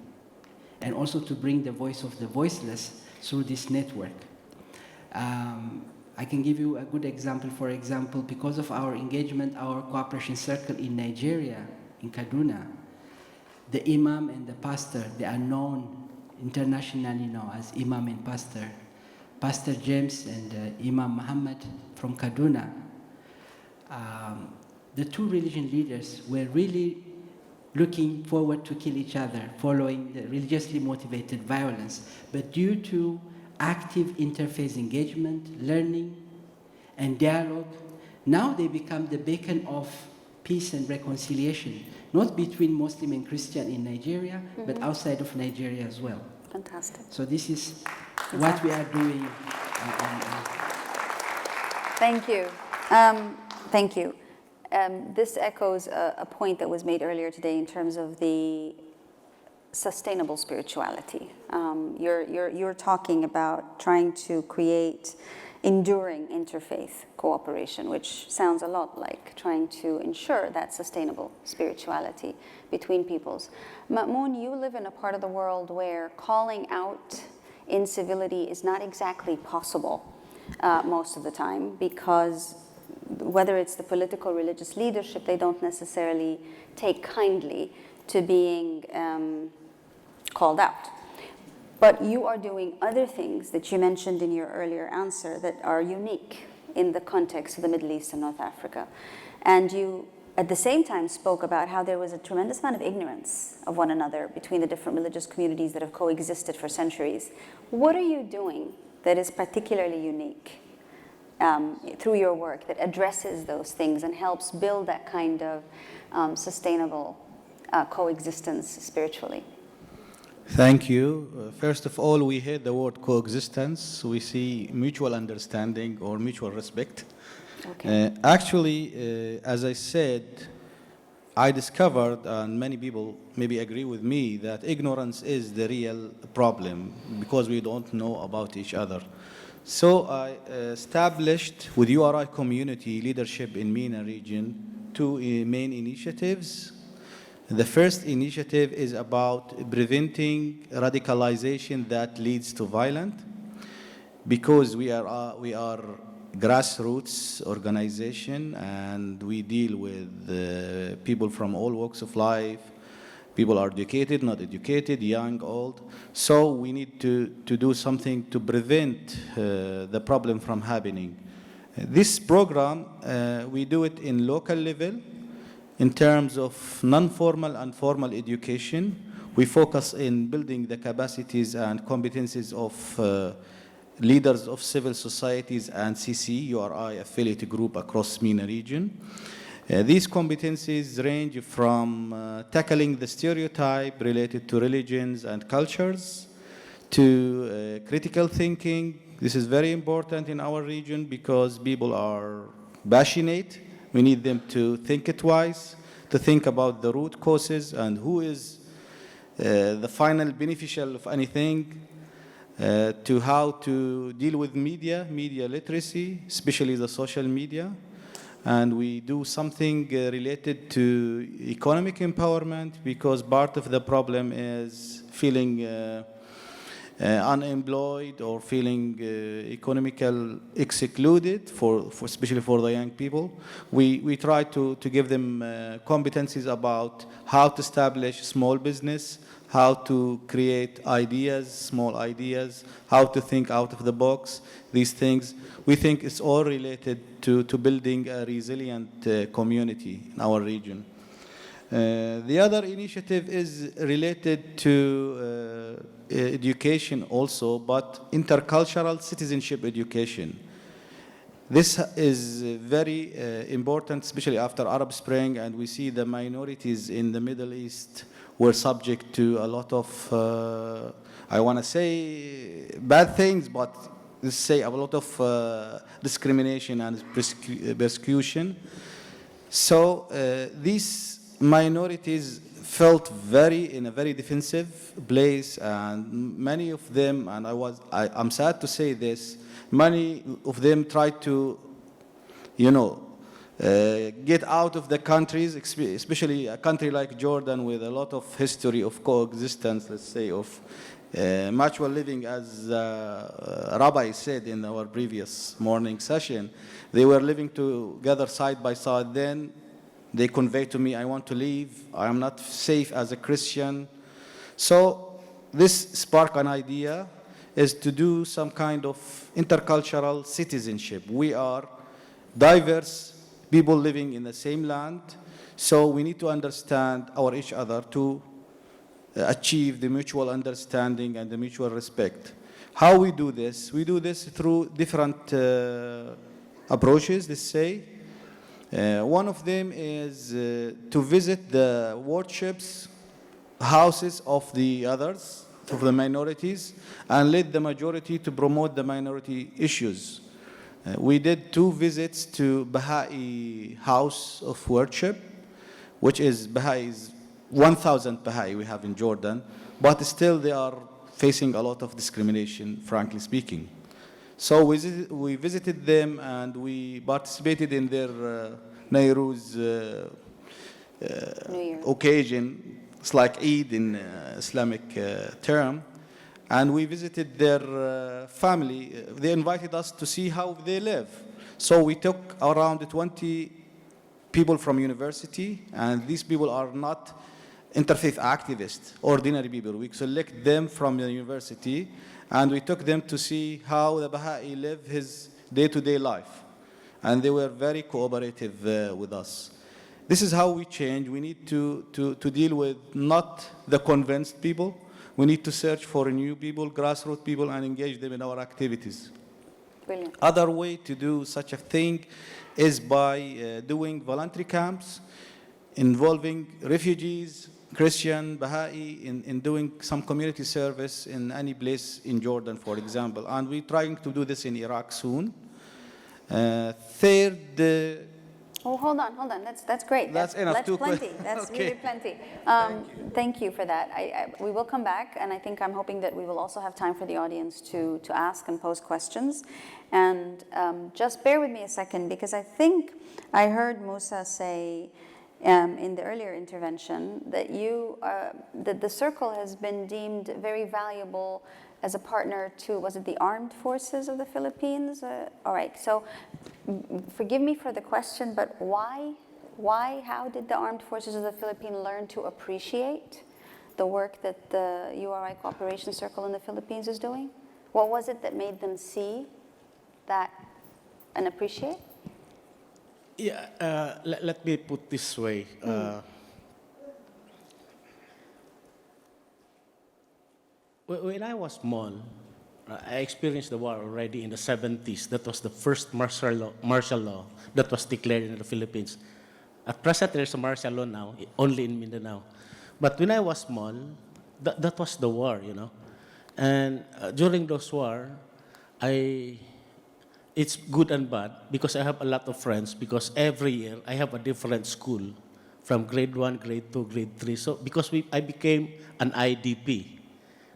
and also to bring the voice of the voiceless through this network. I can give you a good example. For example, because of our engagement, our cooperation circle in Nigeria, in Kaduna, the imam and the pastor, they are known internationally now as imam and pastor. Pastor James and Imam Muhammad from Kaduna. The two religion leaders were really looking forward to kill each other following the religiously motivated violence. But due to active interfaith engagement, learning, and dialogue, now they become the beacon of peace and reconciliation, not between Muslim and Christian in Nigeria, but outside of Nigeria as well. Fantastic. So this is what we are doing. Thank you. Thank you. This echoes a point that was made earlier today in terms of the sustainable spirituality. You're talking about trying to create enduring interfaith cooperation, which sounds a lot like trying to ensure that sustainable spirituality between peoples. Ma'moon, you live in a part of the world where calling out incivility is not exactly possible most of the time, because whether it's the political religious leadership, they don't necessarily take kindly to being called out. But you are doing other things that you mentioned in your earlier answer that are unique in the context of the Middle East and North Africa. And you, at the same time, spoke about how there was a tremendous amount of ignorance of one another between the different religious communities that have coexisted for centuries. What are you doing that is particularly unique through your work that addresses those things and helps build that kind of sustainable coexistence spiritually? Thank you. First of all, we hear the word coexistence. We see mutual understanding or mutual respect. Okay. Actually, as I said, I discovered, and many people maybe agree with me, that ignorance is the real problem because we don't know about each other. So I established with URI community leadership in MENA region 2 main initiatives. The first initiative is about preventing radicalization that leads to violence, because we are grassroots organization and we deal with people from all walks of life. People are educated, not educated, young, old. So we need to do something to prevent the problem from happening. This program, we do it in local level. In terms of non-formal and formal education, we focus in building the capacities and competencies of leaders of civil societies and CC, URI affiliate group across MENA region. These competencies range from tackling the stereotype related to religions and cultures to critical thinking. This is very important in our region because people are passionate. We need them to think twice, to think about the root causes and who is the final beneficial of anything, to how to deal with media literacy, especially the social media. And we do something related to economic empowerment, because part of the problem is feeling unemployed or feeling economical excluded, especially for the young people. We try to give them competencies about how to establish small business, how to create ideas, small ideas, how to think out of the box, these things. We think it's all related to building a resilient community in our region. The other initiative is related to education also, but intercultural citizenship education. This is very important, especially after Arab Spring, and we see the minorities in the Middle East were subject to a lot of, I want to say, bad things, but let's say a lot of discrimination and persecution. So these minorities felt in a very defensive place, and many of them, and I'm sad to say this, many of them tried to, get out of the countries, especially a country like Jordan with a lot of history of coexistence, let's say, of mutual living, as Rabbi said in our previous morning session. They were living together side by side. Then they conveyed to me, I want to leave. I am not safe as a Christian. So this sparked an idea, is to do some kind of intercultural citizenship. We are diverse people living in the same land, so we need to understand each other to achieve the mutual understanding and the mutual respect. How we do this? We do this through different approaches, let's say. One of them is to visit the worships houses of the others, of the minorities, and lead the majority to promote the minority issues. We did 2 visits to Baha'i house of worship, which is Baha'is, 1,000 Baha'i we have in Jordan, but still they are facing a lot of discrimination, frankly speaking. So we visited them, and we participated in their Nowruz occasion. It's like Eid in Islamic term. And we visited their family. They invited us to see how they live. So we took around 20 people from university, and these people are not interfaith activists, ordinary people. We select them from the university, and we took them to see how the Baha'i live his day-to-day life. And they were very cooperative with us. This is how we change. We need to deal with not the convinced people. We need to search for new people, grassroots people, and engage them in our activities. Brilliant. Other way to do such a thing is by doing voluntary camps involving refugees, Christian, Baha'i, in doing some community service in any place in Jordan, for example. And we're trying to do this in Iraq soon. Third, Oh, hold on. That's great. That's enough. That's plenty. That's okay. really plenty. Thank you for that. We will come back, and I'm hoping that we will also have time for the audience to ask and pose questions. And just bear with me a second, because I think I heard Musa say in the earlier intervention that that the circle has been deemed very valuable as a partner to, was it the armed forces of the Philippines? All right, so forgive me for the question, but why, how did the armed forces of the Philippines learn to appreciate the work that the URI Cooperation Circle in the Philippines is doing? What was it that made them see that and appreciate? Yeah, let me put this way. When I was small, I experienced the war already in the 70s. That was the first martial law that was declared in the Philippines. At present, there's a martial law now, only in Mindanao. But when I was small, that was the war, And during those war, it's good and bad because I have a lot of friends, because every year I have a different school from grade 1, grade 2, grade 3. So because I became an IDP,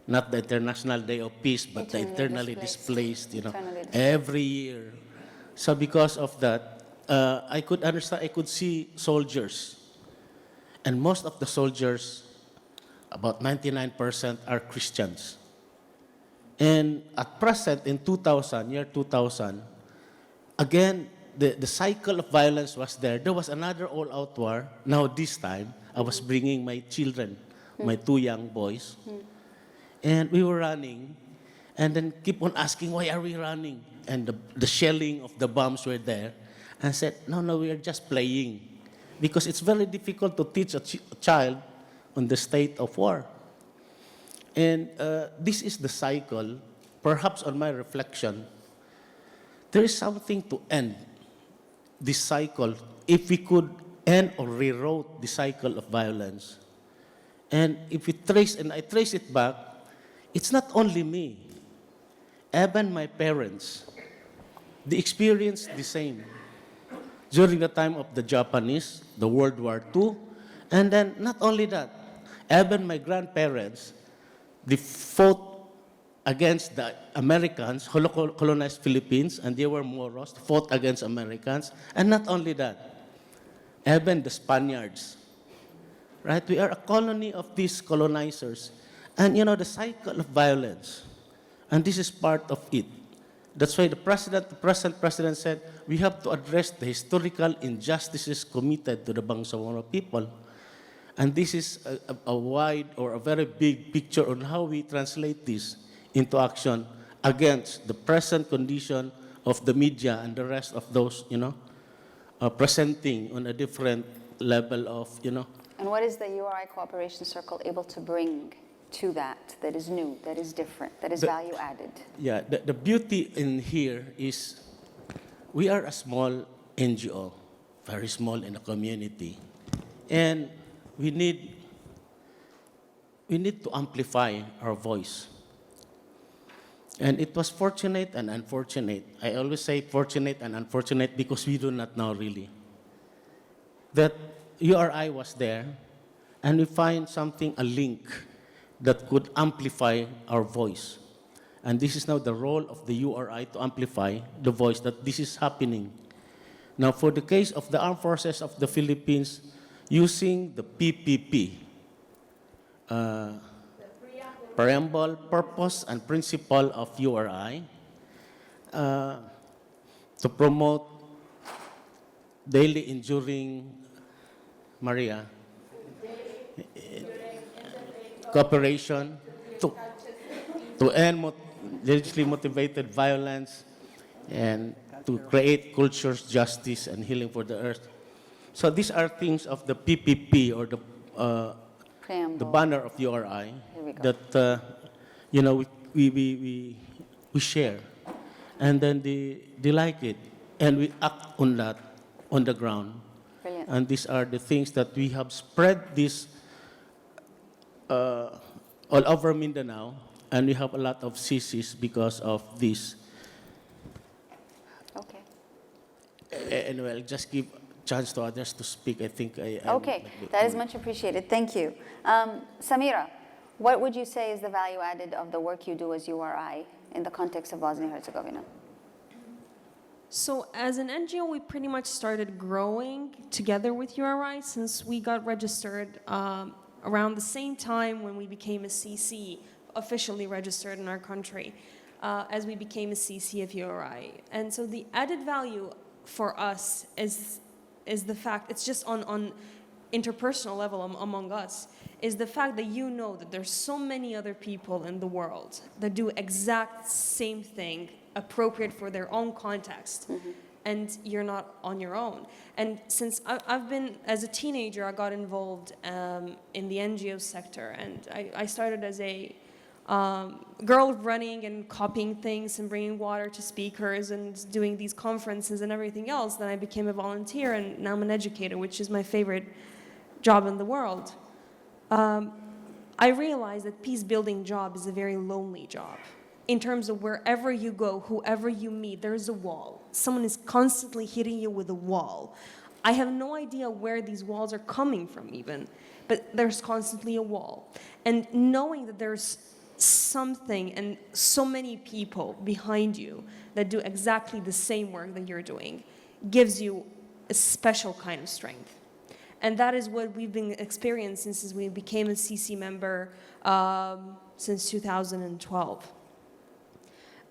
not the International Day of Peace, but the internally displaced, every year. So because of that, I could understand, I could see soldiers. And most of the soldiers, about 99%, are Christians. And at present, in 2000, year 2000, again, the cycle of violence was there. There was another all-out war. Now this time, I was bringing my children, my 2 young boys. And we were running, and then keep on asking, why are we running? And the shelling of the bombs were there. And I said, no, we are just playing. Because it's very difficult to teach a child on the state of war. And this is the cycle. Perhaps on my reflection, there is something to end this cycle if we could end or rewrote the cycle of violence. And if we trace, and I trace it back, it's not only me. Even my parents, they experienced the same. During the time of the Japanese, the World War II, and then not only that, even my grandparents, they fought against the Americans who colonized Philippines, and they were Moros, fought against Americans. And not only that, even the Spaniards, right? We are a colony of these colonizers. And the cycle of violence, and this is part of it. That's why the present president said, we have to address the historical injustices committed to the Bangsamoro people. And this is a wide or a very big picture on how we translate this into action against the present condition of the media and the rest of those, presenting on a different level of, And what is the URI Cooperation Circle able to bring to that is new, that is different, that is value added? Yeah, the beauty in here is we are a small NGO, very small in the community. And we need to amplify our voice. And it was fortunate and unfortunate. I always say fortunate and unfortunate because we do not know really. That URI was there, and we find something, a link that could amplify our voice. And this is now the role of the URI to amplify the voice that this is happening. Now, for the case of the Armed Forces of the Philippines, using the PPP, Preamble, Purpose, and Principle of URI, to promote daily enduring, Maria, cooperation, to end religiously motivated violence, and to create cultures, justice, and healing for the earth. So these are things of the PPP, or the banner of URI that we share, and then they like it, and we act on that on the ground. Brilliant. And these are the things that we have spread this all over Mindanao, and we have a lot of CCs because of this. Okay. Anyway, I'll just give chance to others to speak. I think Okay, that is much appreciated. Thank you. Samira, what would you say is the value added of the work you do as URI in the context of Bosnia-Herzegovina? So as an NGO, we pretty much started growing together with URI since we got registered around the same time when we became a CC, officially registered in our country, as we became a CC of URI. And so the added value for us is the fact, it's just on interpersonal level among us, is the fact that you know that there's so many other people in the world that do exact same thing, appropriate for their own context, and you're not on your own. And since I've been, as a teenager, I got involved in the NGO sector, and I started as a girl running and copying things and bringing water to speakers and doing these conferences and everything else. Then I became a volunteer, and now I'm an educator, which is my favorite job in the world. I realized that peace-building job is a very lonely job. In terms of wherever you go, whoever you meet, there's a wall. Someone is constantly hitting you with a wall. I have no idea where these walls are coming from even, but there's constantly a wall. And knowing that there's something and so many people behind you that do exactly the same work that you're doing gives you a special kind of strength. And that is what we've been experiencing since we became a CC member since 2012.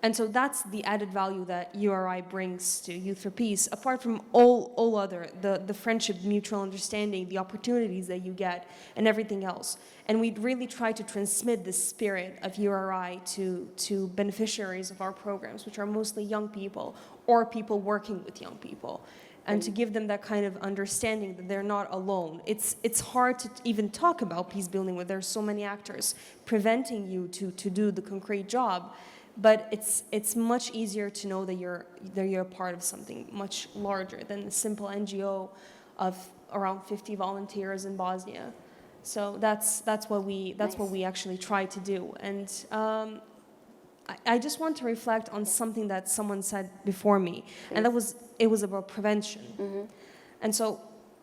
And so that's the added value that URI brings to Youth for Peace, apart from all other, the friendship, mutual understanding, the opportunities that you get, and everything else. And we really try to transmit the spirit of URI to beneficiaries of our programs, which are mostly young people or people working with young people, and to give them that kind of understanding that they're not alone. It's hard to even talk about peace building when there's so many actors preventing you to do the concrete job. But it's much easier to know that you're a part of something much larger than the simple NGO of around 50 volunteers in Bosnia. So that's what we actually try to do. And I just want to reflect on something that someone said before me, and it was about prevention. Mm-hmm. And so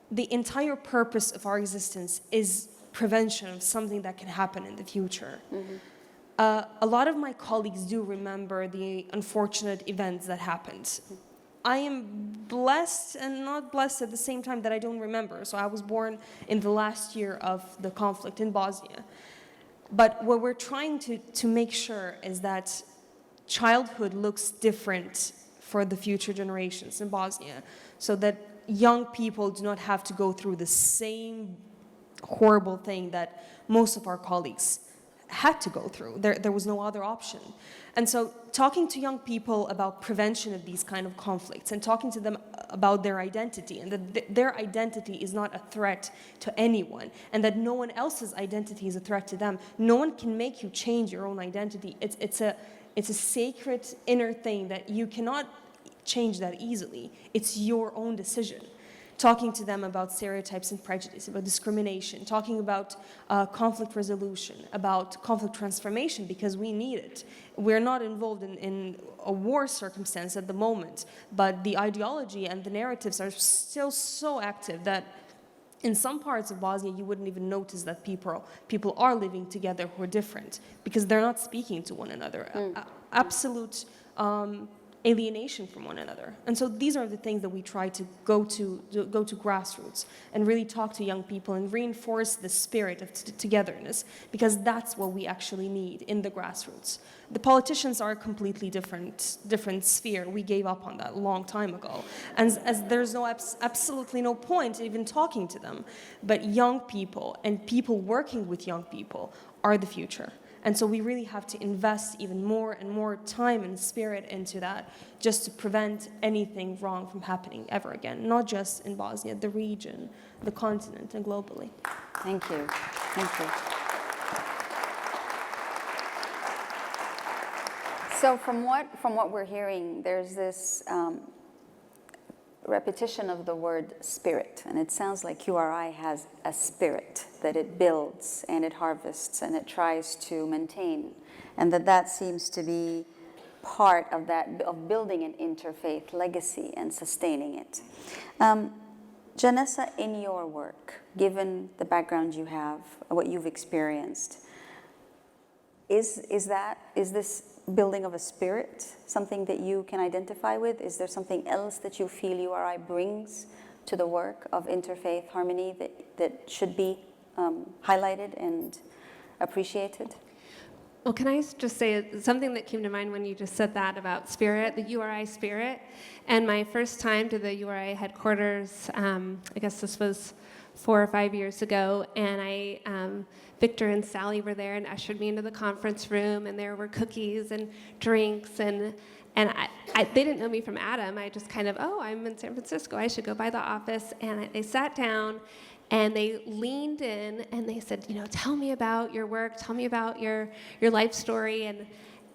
the entire purpose of our existence is prevention of something that can happen in the future. Mm-hmm. A lot of my colleagues do remember the unfortunate events that happened. I am blessed and not blessed at the same time that I don't remember. So I was born in the last year of the conflict in Bosnia. But what we're trying to make sure is that childhood looks different for the future generations in Bosnia, so that young people do not have to go through the same horrible thing that most of our colleagues had to go through. There was no other option. And so talking to young people about prevention of these kind of conflicts and talking to them about their identity, and that their identity is not a threat to anyone, and that no one else's identity is a threat to them. No one can make you change your own identity. It's a sacred inner thing that you cannot change that easily. It's your own decision. Talking to them about stereotypes and prejudice, about discrimination, talking about conflict resolution, about conflict transformation, because we need it. We're not involved in a war circumstance at the moment, but the ideology and the narratives are still so active that in some parts of Bosnia, you wouldn't even notice that people are living together who are different, because they're not speaking to one another. Absolute alienation from one another. And so these are the things that we try to go to grassroots and really talk to young people and reinforce the spirit of togetherness, because that's what we actually need in the grassroots. The politicians are a completely different sphere. We gave up on that a long time ago. And as there's absolutely no point even talking to them. But young people and people working with young people are the future. And so we really have to invest even more and more time and spirit into that, just to prevent anything wrong from happening ever again, not just in Bosnia, the region, the continent, and globally. Thank you. Thank you. So from what we're hearing, there's this repetition of the word spirit, and it sounds like QRI has a spirit that it builds and it harvests and it tries to maintain, and that seems to be part of that, of building an interfaith legacy and sustaining it. Janessa, in your work, given the background you have, what you've experienced, is this building of a spirit something that you can identify with? Is there something else that you feel URI brings to the work of interfaith harmony that should be highlighted and appreciated? Well, can I just say something that came to mind when you just said that about spirit, the URI spirit? And my first time to the URI headquarters, I guess this was 4 or 5 years ago, and Victor and Sally were there and ushered me into the conference room, and there were cookies and drinks, and they didn't know me from Adam. I just kind of, I'm in San Francisco, I should go by the office. And they sat down and they leaned in and they said, tell me about your work, tell me about your life story. And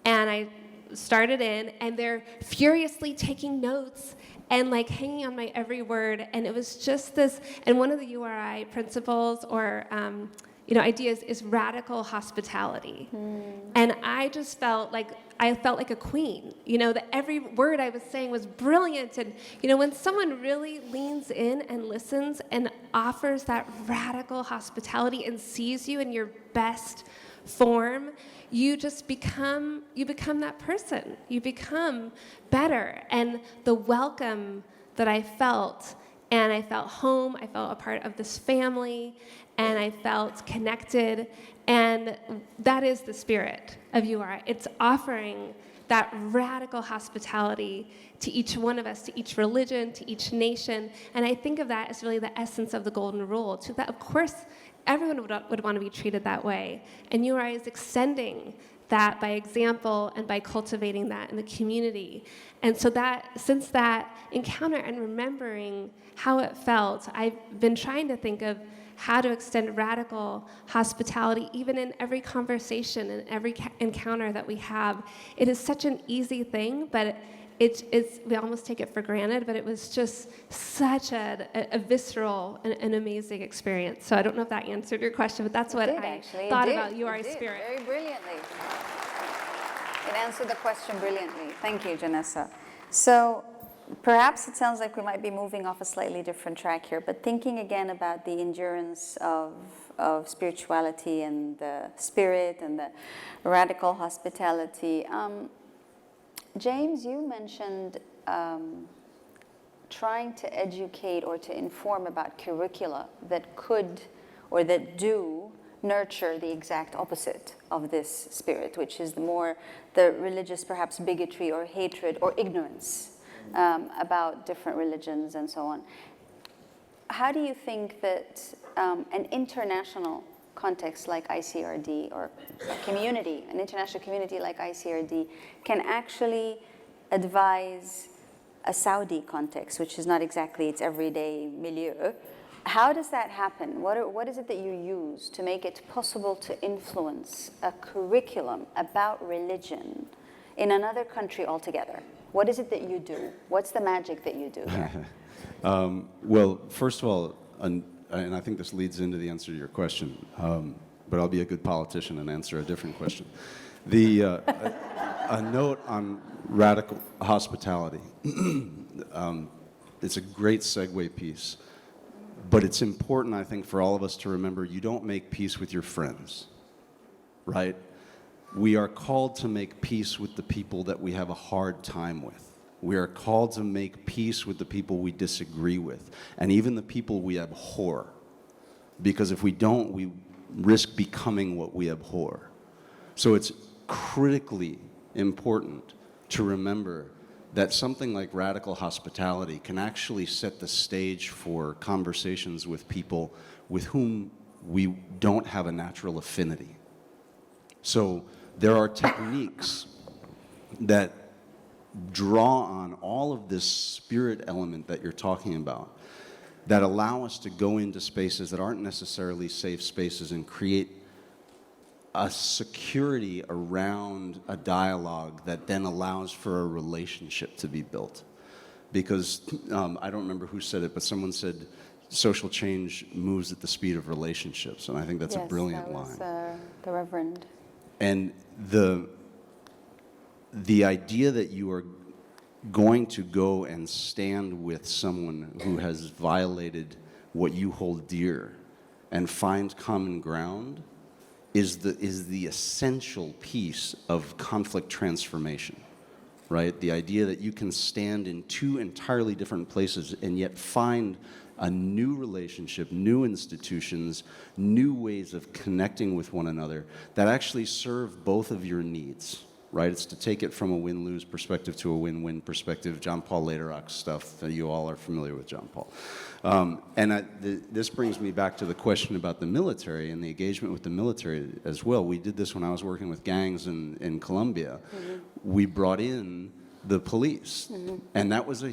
I started in, and they're furiously taking notes and like hanging on my every word. And it was just this, and one of the URI principles or ideas is radical hospitality. And I just felt like a queen, that every word I was saying was brilliant. And, when someone really leans in and listens and offers that radical hospitality and sees you in your best form, you just become that person. You become better. And the welcome that I felt, and I felt home, I felt a part of this family, and I felt connected, and that is the spirit of URI. It's offering that radical hospitality to each one of us, to each religion, to each nation, and I think of that as really the essence of the Golden Rule. To that, of course, everyone would want to be treated that way, and URI is extending that by example and by cultivating that in the community. And so since that encounter and remembering how it felt, I've been trying to think of how to extend radical hospitality even in every conversation and every encounter that we have. It is such an easy thing, but we almost take it for granted, but it was just such a visceral and amazing experience. So I don't know if that answered your question, but that's what I thought about URI Spirit. Very brilliantly. It answered the question brilliantly. Thank you, Janessa. So perhaps it sounds like we might be moving off a slightly different track here, but thinking again about the endurance of spirituality and the spirit and the radical hospitality. James, you mentioned trying to educate or to inform about curricula that could or that do nurture the exact opposite of this spirit, which is the religious, perhaps bigotry or hatred or ignorance about different religions and so on. How do you think that an international context like ICRD or an international community like ICRD can actually advise a Saudi context, which is not exactly its everyday milieu? How does that happen? What is it that you use to make it possible to influence a curriculum about religion in another country altogether? What is it that you do? What's the magic that you do here? Well, first of all, and I think this leads into the answer to your question, but I'll be a good politician and answer a different question. A note on radical hospitality. It's a great segue piece. But it's important, I think, for all of us to remember, you don't make peace with your friends, right? We are called to make peace with the people that we have a hard time with. We are called to make peace with the people we disagree with, and even the people we abhor. Because if we don't, we risk becoming what we abhor. So it's critically important to remember that something like radical hospitality can actually set the stage for conversations with people with whom we don't have a natural affinity. So there are techniques that draw on all of this spirit element that you're talking about that allow us to go into spaces that aren't necessarily safe spaces and create a security around a dialogue that then allows for a relationship to be built. Because I don't remember who said it, but someone said social change moves at the speed of relationships, and I think that's a brilliant line. Yes, that was the Reverend. And the idea that you are going to go and stand with someone who has violated what you hold dear and find common ground is the essential piece of conflict transformation, right? The idea that you can stand in two entirely different places and yet find a new relationship, new institutions, new ways of connecting with one another that actually serve both of your needs, right? It's to take it from a win-lose perspective to a win-win perspective. John Paul Lederach's stuff, you all are familiar with John Paul. This brings me back to the question about the military and the engagement with the military as well. We did this when I was working with gangs in Colombia. Mm-hmm. We brought in the police, mm-hmm. and that was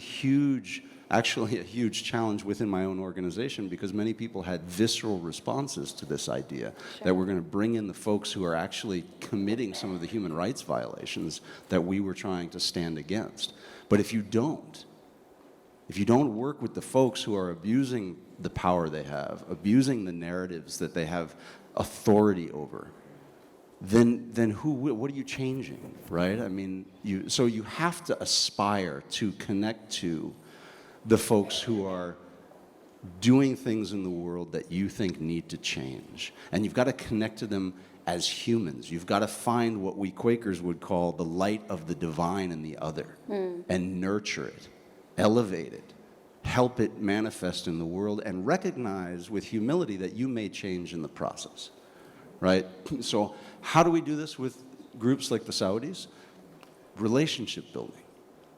actually a huge challenge within my own organization because many people had visceral responses to this idea that we're going to bring in the folks who are actually committing some of the human rights violations that we were trying to stand against. But if you don't work with the folks who are abusing the power they have, abusing the narratives that they have authority over, then who will? What are you changing, right? I mean, so you have to aspire to connect to the folks who are doing things in the world that you think need to change. And you've got to connect to them as humans. You've got to find what we Quakers would call the light of the divine in the other, and nurture it, elevate it, help it manifest in the world, and recognize with humility that you may change in the process, right? So how do we do this with groups like the Saudis? Relationship building,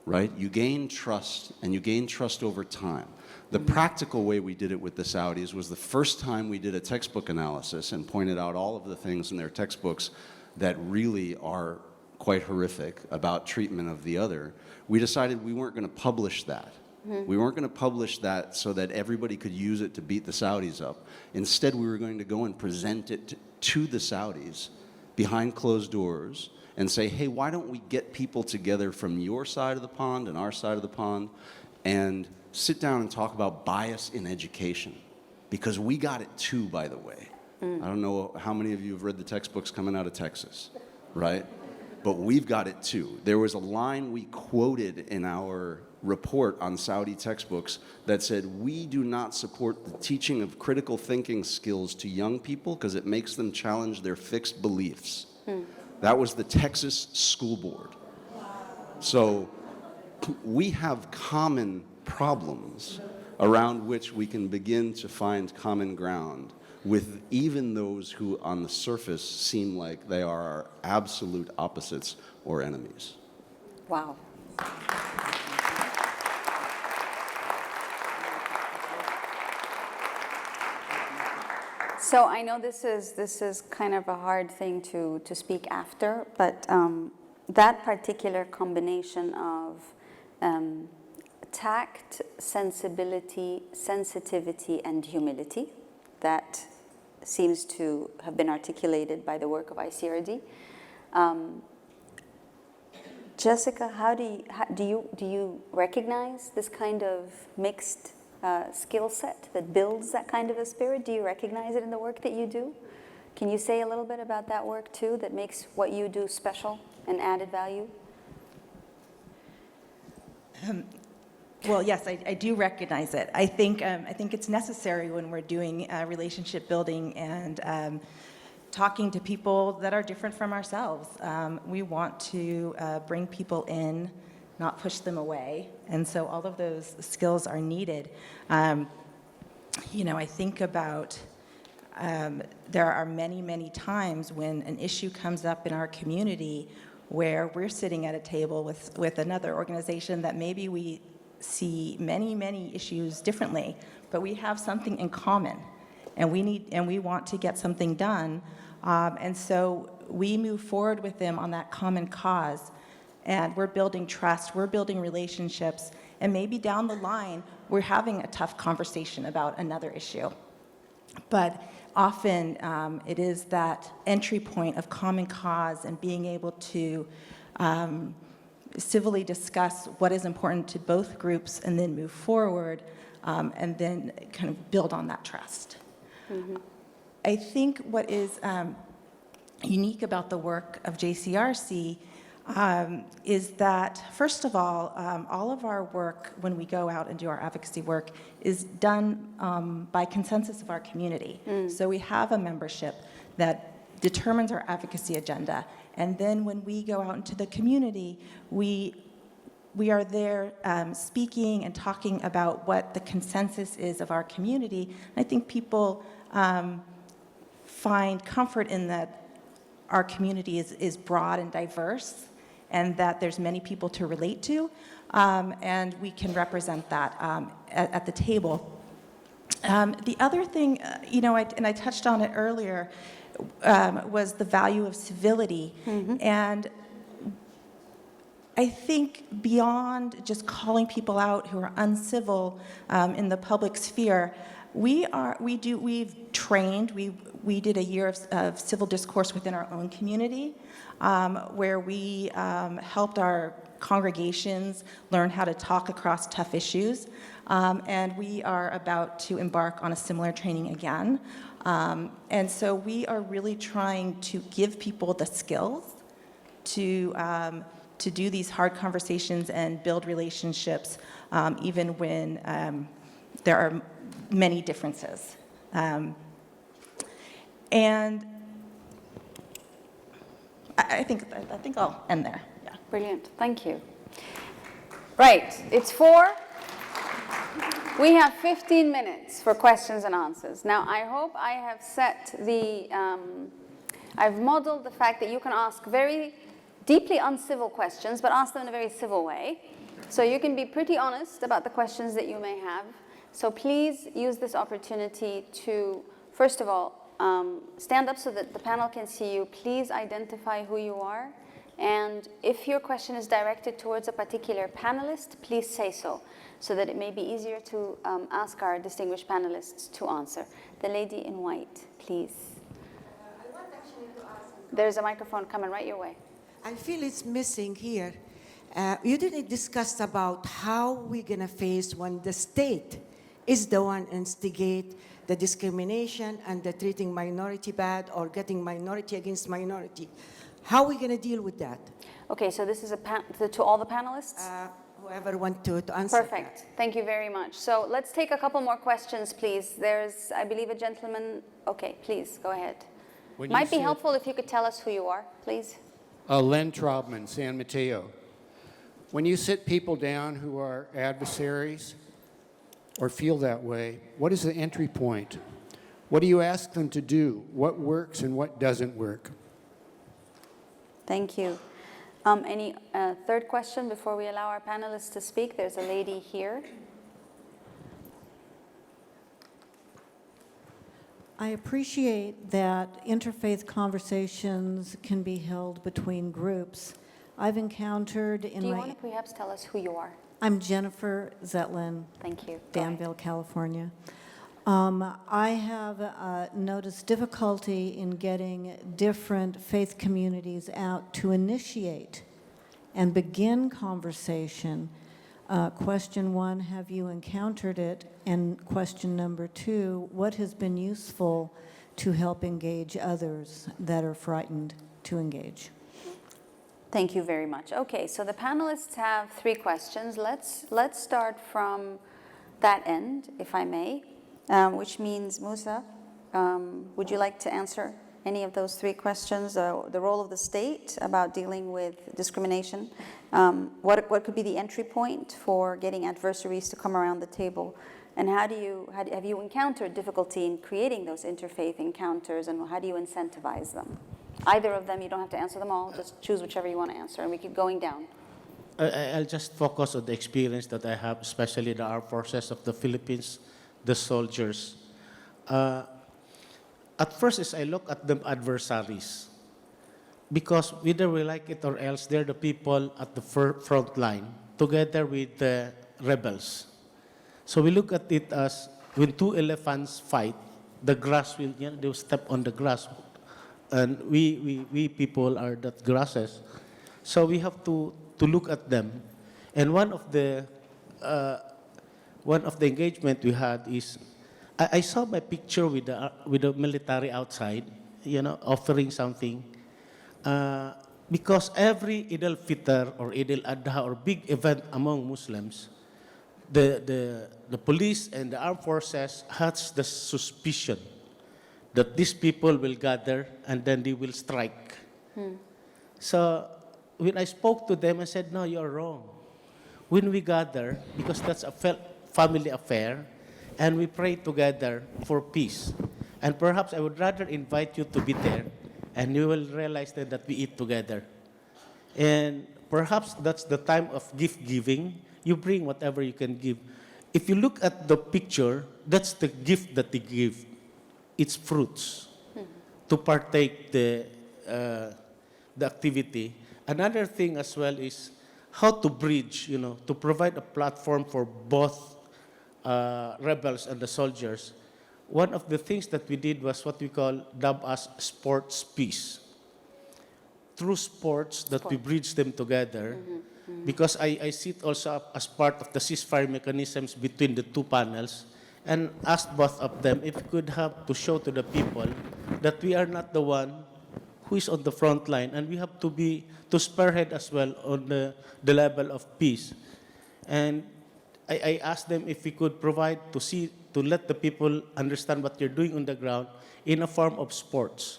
right? You gain trust, and you gain trust over time. The practical way we did it with the Saudis was the first time we did a textbook analysis and pointed out all of the things in their textbooks that really are quite horrific about treatment of the other. We decided we weren't going to publish that. We weren't going to publish that so that everybody could use it to beat the Saudis up. Instead, we were going to go and present it to the Saudis behind closed doors and say, hey, why don't we get people together from your side of the pond and our side of the pond and sit down and talk about bias in education, because we got it too, by the way. I don't know how many of you have read the textbooks coming out of Texas, right? But we've got it too. There was a line we quoted in our report on Saudi textbooks that said, we do not support the teaching of critical thinking skills to young people because it makes them challenge their fixed beliefs. That was the Texas School Board. So we have common problems around which we can begin to find common ground with even those who on the surface seem like they are our absolute opposites or enemies. Wow. So I know this is kind of a hard thing to speak after, but that particular combination of tact, sensibility, sensitivity, and humility that seems to have been articulated by the work of ICRD. Jessica, how do you recognize this kind of mixed skill set that builds that kind of a spirit? Do you recognize it in the work that you do? Can you say a little bit about that work too, that makes what you do special and added value? Well, yes, I do recognize it. I think it's necessary when we're doing relationship building and talking to people that are different from ourselves. We want to bring people in, not push them away, and so all of those skills are needed. I think about there are many, many times when an issue comes up in our community where we're sitting at a table with another organization that maybe we see many, many issues differently, but we have something in common, and we want to get something done, and so we move forward with them on that common cause, and we're building trust, we're building relationships, and maybe down the line we're having a tough conversation about another issue, but often it is that entry point of common cause and being able to civilly discuss what is important to both groups and then move forward and then kind of build on that trust. I think what is unique about the work of JCRC is that, first of all of our work when we go out and do our advocacy work is done by consensus of our community. So we have a membership that determines our advocacy agenda. And then when we go out into the community, we are there speaking and talking about what the consensus is of our community. I think people find comfort in that our community is broad and diverse, and that there's many people to relate to, and we can represent that at the table. The other thing, and I touched on it earlier, was the value of civility. And I think beyond just calling people out who are uncivil in the public sphere, we've trained, we did a year of civil discourse within our own community, where we helped our congregations learn how to talk across tough issues. And we are about to embark on a similar training again. And so we are really trying to give people the skills to do these hard conversations and build relationships, even when there are many differences. And I think I'll end there. Yeah. Brilliant. Thank you. Right. It's 4. We have 15 minutes for questions and answers. Now, I hope I have set the, I've modeled the fact that you can ask very deeply uncivil questions, but ask them in a very civil way. So you can be pretty honest about the questions that you may have. So please use this opportunity to, first of all, stand up so that the panel can see you. Please identify who you are. And if your question is directed towards a particular panelist, please say so that it may be easier to ask our distinguished panelists to answer. The lady in white, please. I want actually to ask. There's a microphone coming right your way. I feel it's missing here. You didn't discuss about how we're going to face when the state is the one instigate the discrimination and the treating minority bad or getting minority against minority. How are we going to deal with that? Okay, so this is to all the panelists? Whoever wants to answer. Perfect. That. Thank you very much. So let's take a couple more questions, please. There's, I believe, a gentleman. Okay, please, go ahead. Might be helpful if you could tell us who you are, please. Len Traubman, San Mateo. When you sit people down who are adversaries or feel that way, what is the entry point? What do you ask them to do? What works and what doesn't work? Thank you. Any third question before we allow our panelists to speak? There's a lady here. I appreciate that interfaith conversations can be held between groups. I've encountered in Do you want to perhaps tell us who you are? I'm Jennifer Zetlin. Thank you. Danville, California. I have noticed difficulty in getting different faith communities out to initiate and begin conversation. Question 1, have you encountered it? And question number 2, what has been useful to help engage others that are frightened to engage? Thank you very much. Okay, so the panelists have 3 questions. Let's start from that end, if I may, which means, Musa, would you like to answer any of those 3 questions? The role of the state about dealing with discrimination. What could be the entry point for getting adversaries to come around the table? And have you encountered difficulty in creating those interfaith encounters, and how do you incentivize them? Either of them, you don't have to answer them all, just choose whichever you want to answer, and we keep going down. I'll just focus on the experience that I have, especially the armed forces of the Philippines, the soldiers. At first, as I look at them adversaries, because whether we like it or else, they're the people at the front line, together with the rebels. So we look at it as when 2 elephants fight, the grass will, they'll step on the grass. And we people are that grasses. So we have to look at them. And one of the engagement we had is, I saw my picture with the military outside, offering something. Because every Eid al-Fitr or Eid al-Adha or big event among Muslims, the police and the armed forces has the suspicion that these people will gather and then they will strike. So when I spoke to them, I said, no, you're wrong. When we gather, because that's a family affair, and we pray together for peace. And perhaps I would rather invite you to be there, and you will realize that we eat together. And perhaps that's the time of gift giving. You bring whatever you can give. If you look at the picture, that's the gift that they give. It's fruits to partake the activity. Another thing as well is how to bridge, to provide a platform for both rebels and the soldiers. One of the things that we did was what we dub as sports peace. Through sports that we bridge them together, because I sit also up as part of the ceasefire mechanisms between the two panels, and asked both of them if we could have to show to the people that we are not the one who is on the front line, and we have to spearhead as well on the level of peace. And I asked them if we could provide to let the people understand what you're doing on the ground in a form of sports.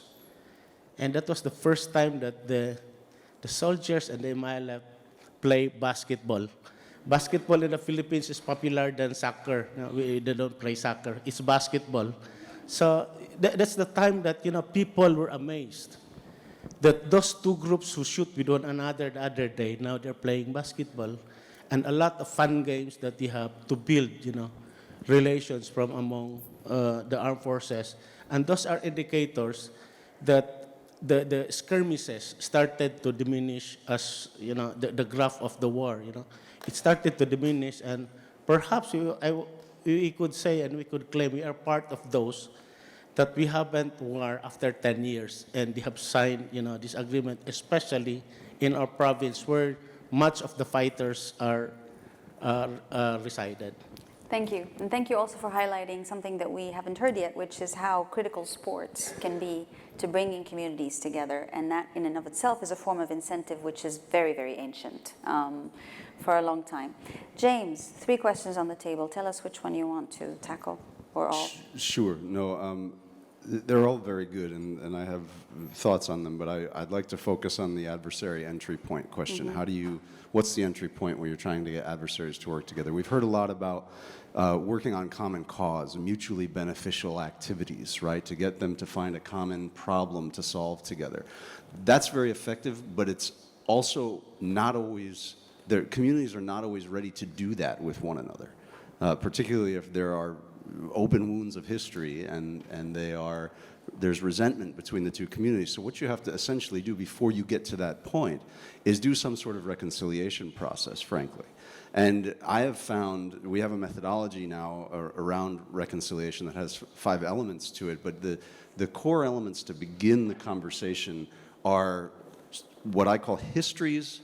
And that was the first time that the soldiers and the MILF play basketball. Basketball in the Philippines is popular than soccer. They don't play soccer. It's basketball. So that's the time that people were amazed that those two groups who shoot with one another the other day, now they're playing basketball, and a lot of fun games that you have to build, relations from among the armed forces. And those are indicators that the skirmishes started to diminish as, the graph of the war, It started to diminish, and perhaps we could say and we could claim we are part of those that we haven't war after 10 years, and they have signed, this agreement, especially in our province where much of the fighters are resided. Thank you. And thank you also for highlighting something that we haven't heard yet, which is how critical sports can be to bringing communities together. And that in and of itself is a form of incentive which is very, very ancient for a long time. James, 3 questions on the table. Tell us which one you want to tackle, or all. Sure. No, they're all very good, and I have thoughts on them, but I'd like to focus on the adversary entry point question. Mm-hmm. What's the entry point where you're trying to get adversaries to work together? We've heard a lot about working on common cause, mutually beneficial activities, right, to get them to find a common problem to solve together. That's very effective, but it's also not always, their communities are not always ready to do that with one another, particularly if there are open wounds of history and there's resentment between the two communities. So what you have to essentially do before you get to that point is do some sort of reconciliation process, frankly. And I have found, we have a methodology now around reconciliation that has 5 elements to it, but the core elements to begin the conversation are what I call histories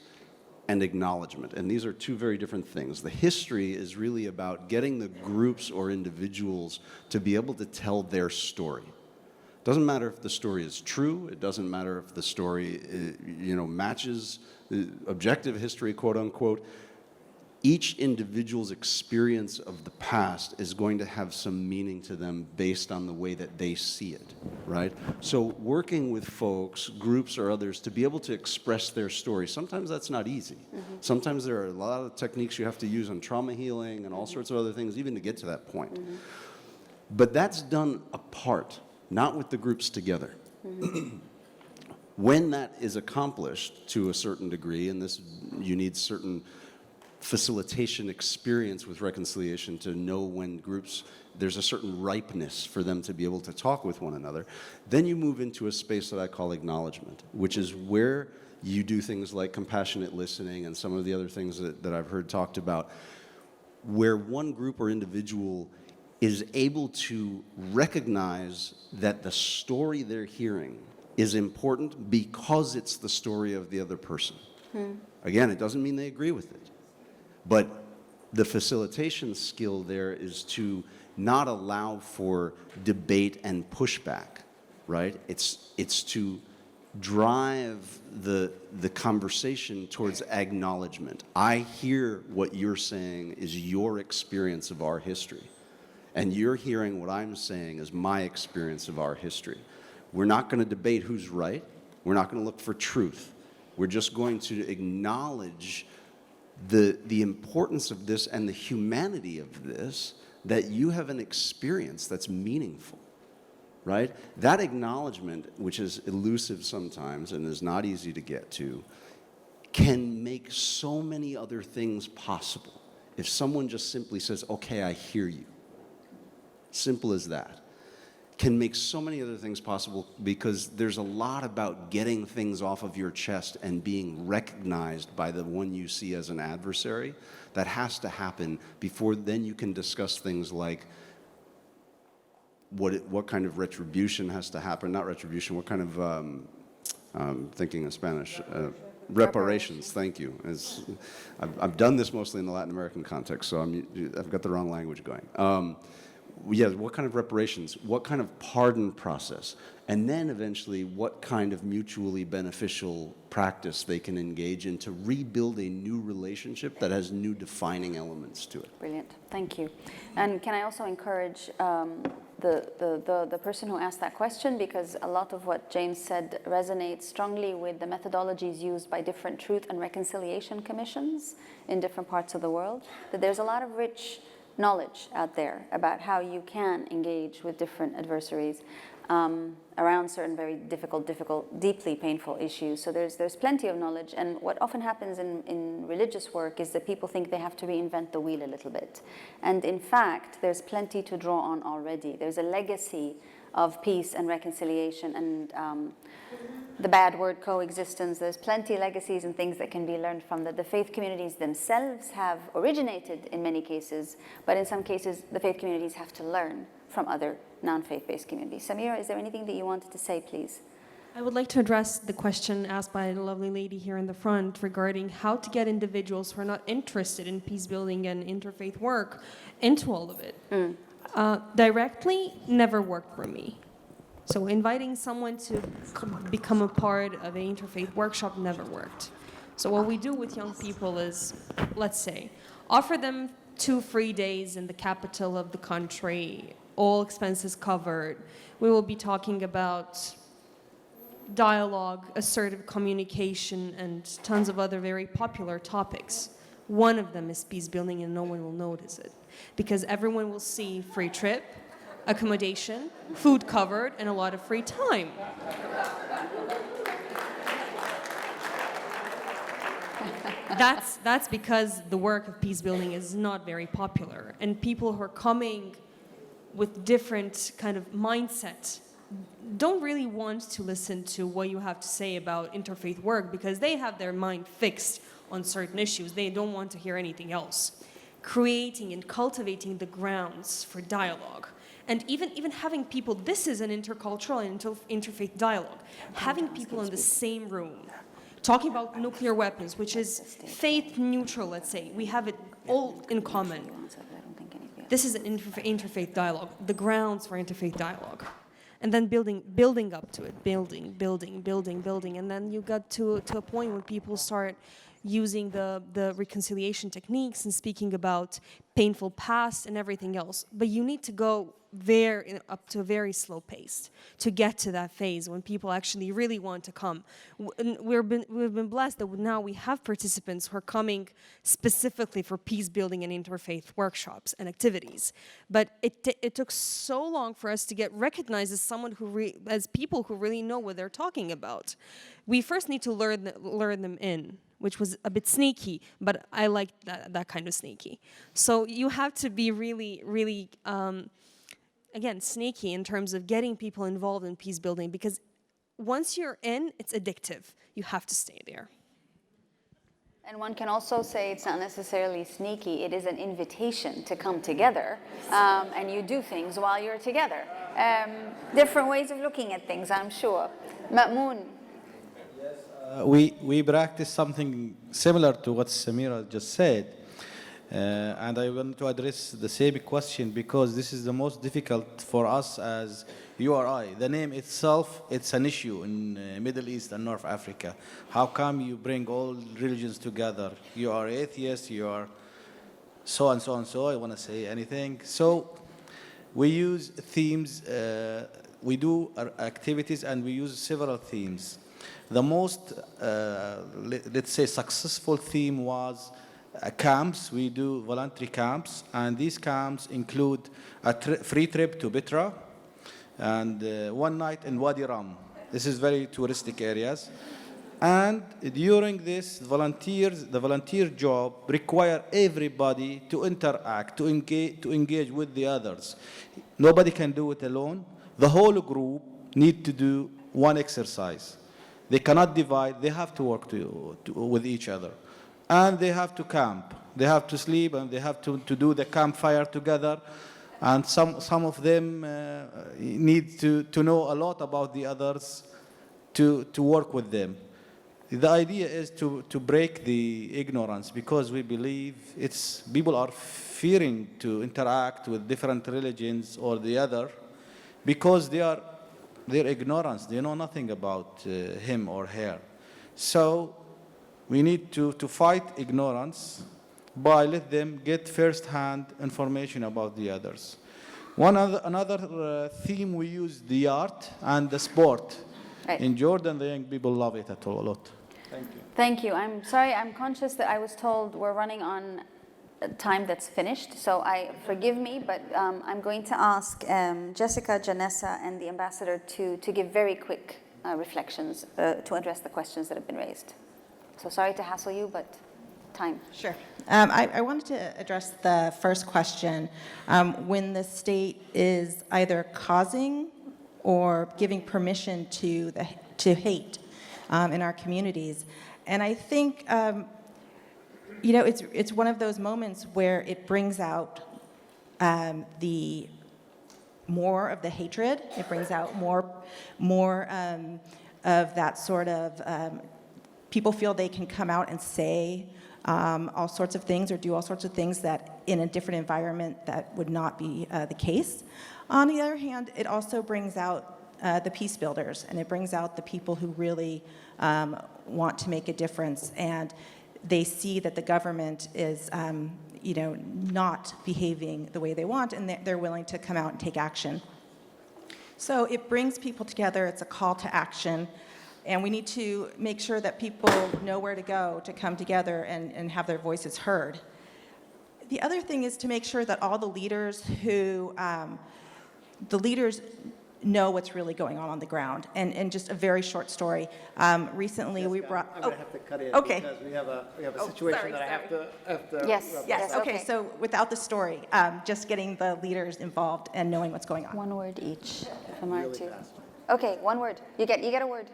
and acknowledgement. And these are 2 very different things. The history is really about getting the groups or individuals to be able to tell their story. It doesn't matter if the story is true. It doesn't matter if the story, matches objective history, quote unquote. Each individual's experience of the past is going to have some meaning to them based on the way that they see it, right? So working with folks, groups or others, to be able to express their story, sometimes that's not easy. Mm-hmm. Sometimes there are a lot of techniques you have to use on trauma healing and all sorts of other things, even to get to that point. Mm-hmm. But that's done apart, not with the groups together. Mm-hmm. When that is accomplished to a certain degree, and you need certain facilitation experience with reconciliation to know when groups, there's a certain ripeness for them to be able to talk with one another, then you move into a space that I call acknowledgement, which is where you do things like compassionate listening and some of the other things that I've heard talked about, where one group or individual is able to recognize that the story they're hearing is important because it's the story of the other person. Again, it doesn't mean they agree with it. But the facilitation skill there is to not allow for debate and pushback, right? It's to drive the conversation towards acknowledgement. I hear what you're saying is your experience of our history, and you're hearing what I'm saying is my experience of our history. We're not going to debate who's right. We're not going to look for truth. We're just going to acknowledge the importance of this and the humanity of this, that you have an experience that's meaningful, right? That acknowledgement, which is elusive sometimes and is not easy to get to, can make so many other things possible. If someone just simply says, okay, I hear you. Simple as that. Can make so many other things possible, because there's a lot about getting things off of your chest and being recognized by the one you see as an adversary. That has to happen before then you can discuss things like what kind of retribution has to happen, not retribution, what kind of, thinking in Spanish, Reparations, thank you. I've done this mostly in the Latin American context, so I've got the wrong language going. Yeah, what kind of reparations, what kind of pardon process, and then eventually what kind of mutually beneficial practice they can engage in to rebuild a new relationship that has new defining elements to it. Brilliant, thank you. And can I also encourage the person who asked that question, because a lot of what James said resonates strongly with the methodologies used by different truth and reconciliation commissions in different parts of the world, that there's a lot of rich knowledge out there about how you can engage with different adversaries around certain very difficult, deeply painful issues. So there's plenty of knowledge, and what often happens in religious work is that people think they have to reinvent the wheel a little bit. And in fact, there's plenty to draw on already. There's a legacy of peace and reconciliation and the bad word coexistence. There's plenty legacies and things that can be learned from that. The faith communities themselves have originated in many cases, but in some cases the faith communities have to learn from other non-faith-based communities. Samira, is there anything that you wanted to say, please? I would like to address the question asked by the lovely lady here in the front regarding how to get individuals who are not interested in peace building and interfaith work into all of it. Directly never worked for me. So inviting someone to become a part of an interfaith workshop never worked. So what we do with young people is, let's say, offer them 2 free days in the capital of the country, all expenses covered. We will be talking about dialogue, assertive communication, and tons of other very popular topics. One of them is peace building, and no one will notice it, because everyone will see free trip, accommodation, food covered, and a lot of free time. That's because the work of peace building is not very popular, and people who are coming with different kind of mindset don't really want to listen to what you have to say about interfaith work, because they have their mind fixed on certain issues. They don't want to hear anything else. Creating and cultivating the grounds for dialogue. And even having people, this is an intercultural and interfaith dialogue, having people in the same room, talking about nuclear weapons, which is faith neutral, let's say. We have it all in common. This is an interfaith dialogue, the grounds for interfaith dialogue. And then building up to it, building. And then you got to a point when people start using the reconciliation techniques and speaking about painful past and everything else. But you need to go up to a very slow pace to get to that phase when people actually really want to come. We've been blessed that now we have participants who are coming specifically for peace building and interfaith workshops and activities. But it took so long for us to get recognized as someone as people who really know what they're talking about. We first need to learn them in, which was a bit sneaky, but I like that kind of sneaky. So you have to be really, really, again, sneaky in terms of getting people involved in peace building, because once you're in, it's addictive. You have to stay there. And one can also say it's not necessarily sneaky. It is an invitation to come together, and you do things while you're together. Different ways of looking at things, I'm sure. Ma'moon. We practice something similar to what Samira just said. And I want to address the same question because this is the most difficult for us as URI. The name itself, it's an issue in Middle East and North Africa. How come you bring all religions together? You are atheists, you are so and so and so, I want to say anything. So we use themes, we do activities and we use several themes. The most, let's say, successful theme was camps. We do voluntary camps, and these camps include a free trip to Petra and 1 night in Wadi Ram. This is very touristic areas. And during this, the volunteer job require everybody to interact, to engage with the others. Nobody can do it alone. The whole group need to do one exercise. They cannot divide, they have to work with each other. And they have to camp, they have to sleep, and they have to do the campfire together. And some of them need to know a lot about the others to work with them. The idea is to break the ignorance, because we believe people are fearing to interact with different religions or the other because their ignorance, they know nothing about him or her. So we need to fight ignorance by let them get first-hand information about the others. Another theme we use, the art and the sport. Right. In Jordan, the young people love it a lot. Thank you. Thank you. I'm sorry, I'm conscious that I was told we're running on time that's finished, so forgive me, but I'm going to ask Jessica, Janessa, and the ambassador to give very quick reflections to address the questions that have been raised. So sorry to hassle you, but time. Sure. I wanted to address the first question. When the state is either causing or giving permission to hate in our communities. And I think, it's one of those moments where it brings out the more of the hatred. It brings out more of that sort of, people feel they can come out and say all sorts of things or do all sorts of things that in a different environment that would not be the case. On the other hand, it also brings out the peace builders, and it brings out the people who really want to make a difference, and they see that the government is not behaving the way they want, and they're willing to come out and take action. So it brings people together. It's a call to action, and we need to make sure that people know where to go to come together and have their voices heard. The other thing is to make sure that all the leaders know what's really going on the ground. And just a very short story. Recently, we brought. I'm going to have to cut in okay. because we have a situation that I have to. Yes. Okay. So without the story, just getting the leaders involved and knowing what's going on. One word each from our two. Okay, one word. You get a word.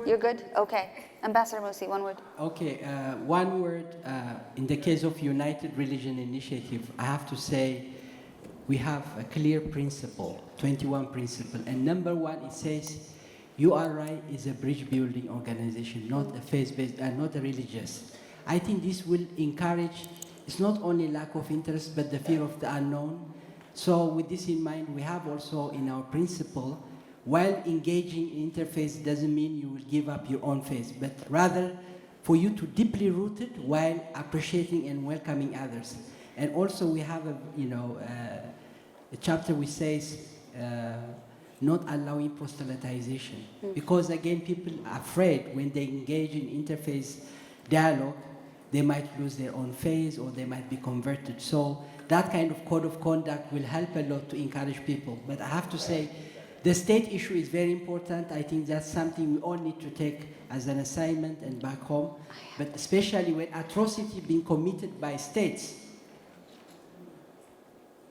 You're good? Okay. Ambassador Musi, one word. Okay, one word. In the case of United Religion Initiative, I have to say we have a clear principle, 21 principle. And number one, it says URI is a bridge-building organization, not a faith-based and not a religious. I think this will encourage, it's not only lack of interest, but the fear of the unknown. So with this in mind, we have also in our principle, while engaging in interfaith doesn't mean you will give up your own faith, but rather for you to deeply root it while appreciating and welcoming others. And also we have a chapter which says not allowing proselytization. Because again, people are afraid when they engage in interfaith dialogue, they might lose their own faith or they might be converted. So that kind of code of conduct will help a lot to encourage people. But I have to say, the state issue is very important. I think that's something we all need to take as an assignment and back home. But especially when atrocity being committed by states,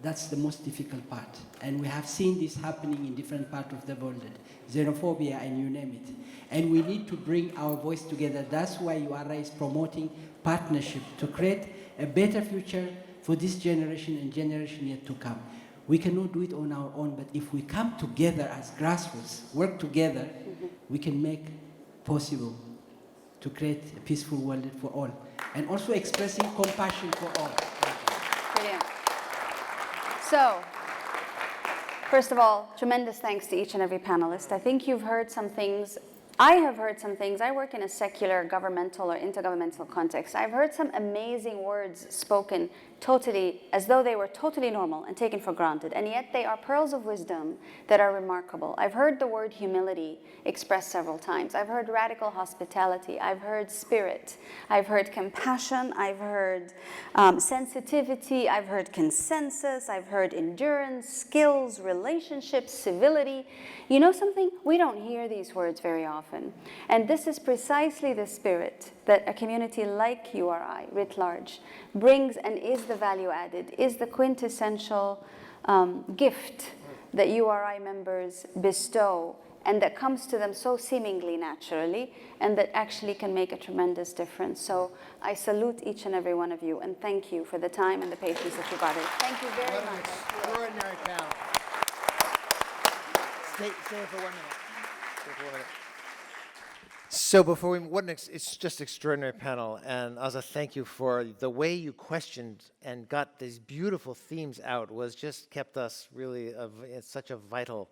that's the most difficult part. And we have seen this happening in different parts of the world, xenophobia and you name it. And we need to bring our voice together. That's why URI is promoting partnership to create a better future for this generation and generation yet to come. We cannot do it on our own, but if we come together as grassroots, work together, we can make possible to create a peaceful world for all. And also expressing compassion for all. Brilliant. So, first of all, tremendous thanks to each and every panelist. I think you've heard some things. I have heard some things. I work in a secular, governmental, or intergovernmental context. I've heard some amazing words spoken totally as though they were totally normal and taken for granted, and yet they are pearls of wisdom that are remarkable. I've heard the word humility expressed several times. I've heard radical hospitality. I've heard spirit. I've heard compassion. I've heard sensitivity. I've heard consensus. I've heard endurance, skills, relationships, civility. You know something? We don't hear these words very often. And this is precisely the spirit that a community like URI, writ large, brings and is the value added, is the quintessential gift that URI members bestow and that comes to them so seemingly naturally and that actually can make a tremendous difference. So I salute each and every one of you and thank you for the time and the patience that you brought in. Thank you very much. Extraordinary panel. Stay for 1 minute. Stay for 1 minute. So before we, it's just extraordinary panel, and Azza, thank you for the way you questioned and got these beautiful themes out. Was just kept us really it's such a vital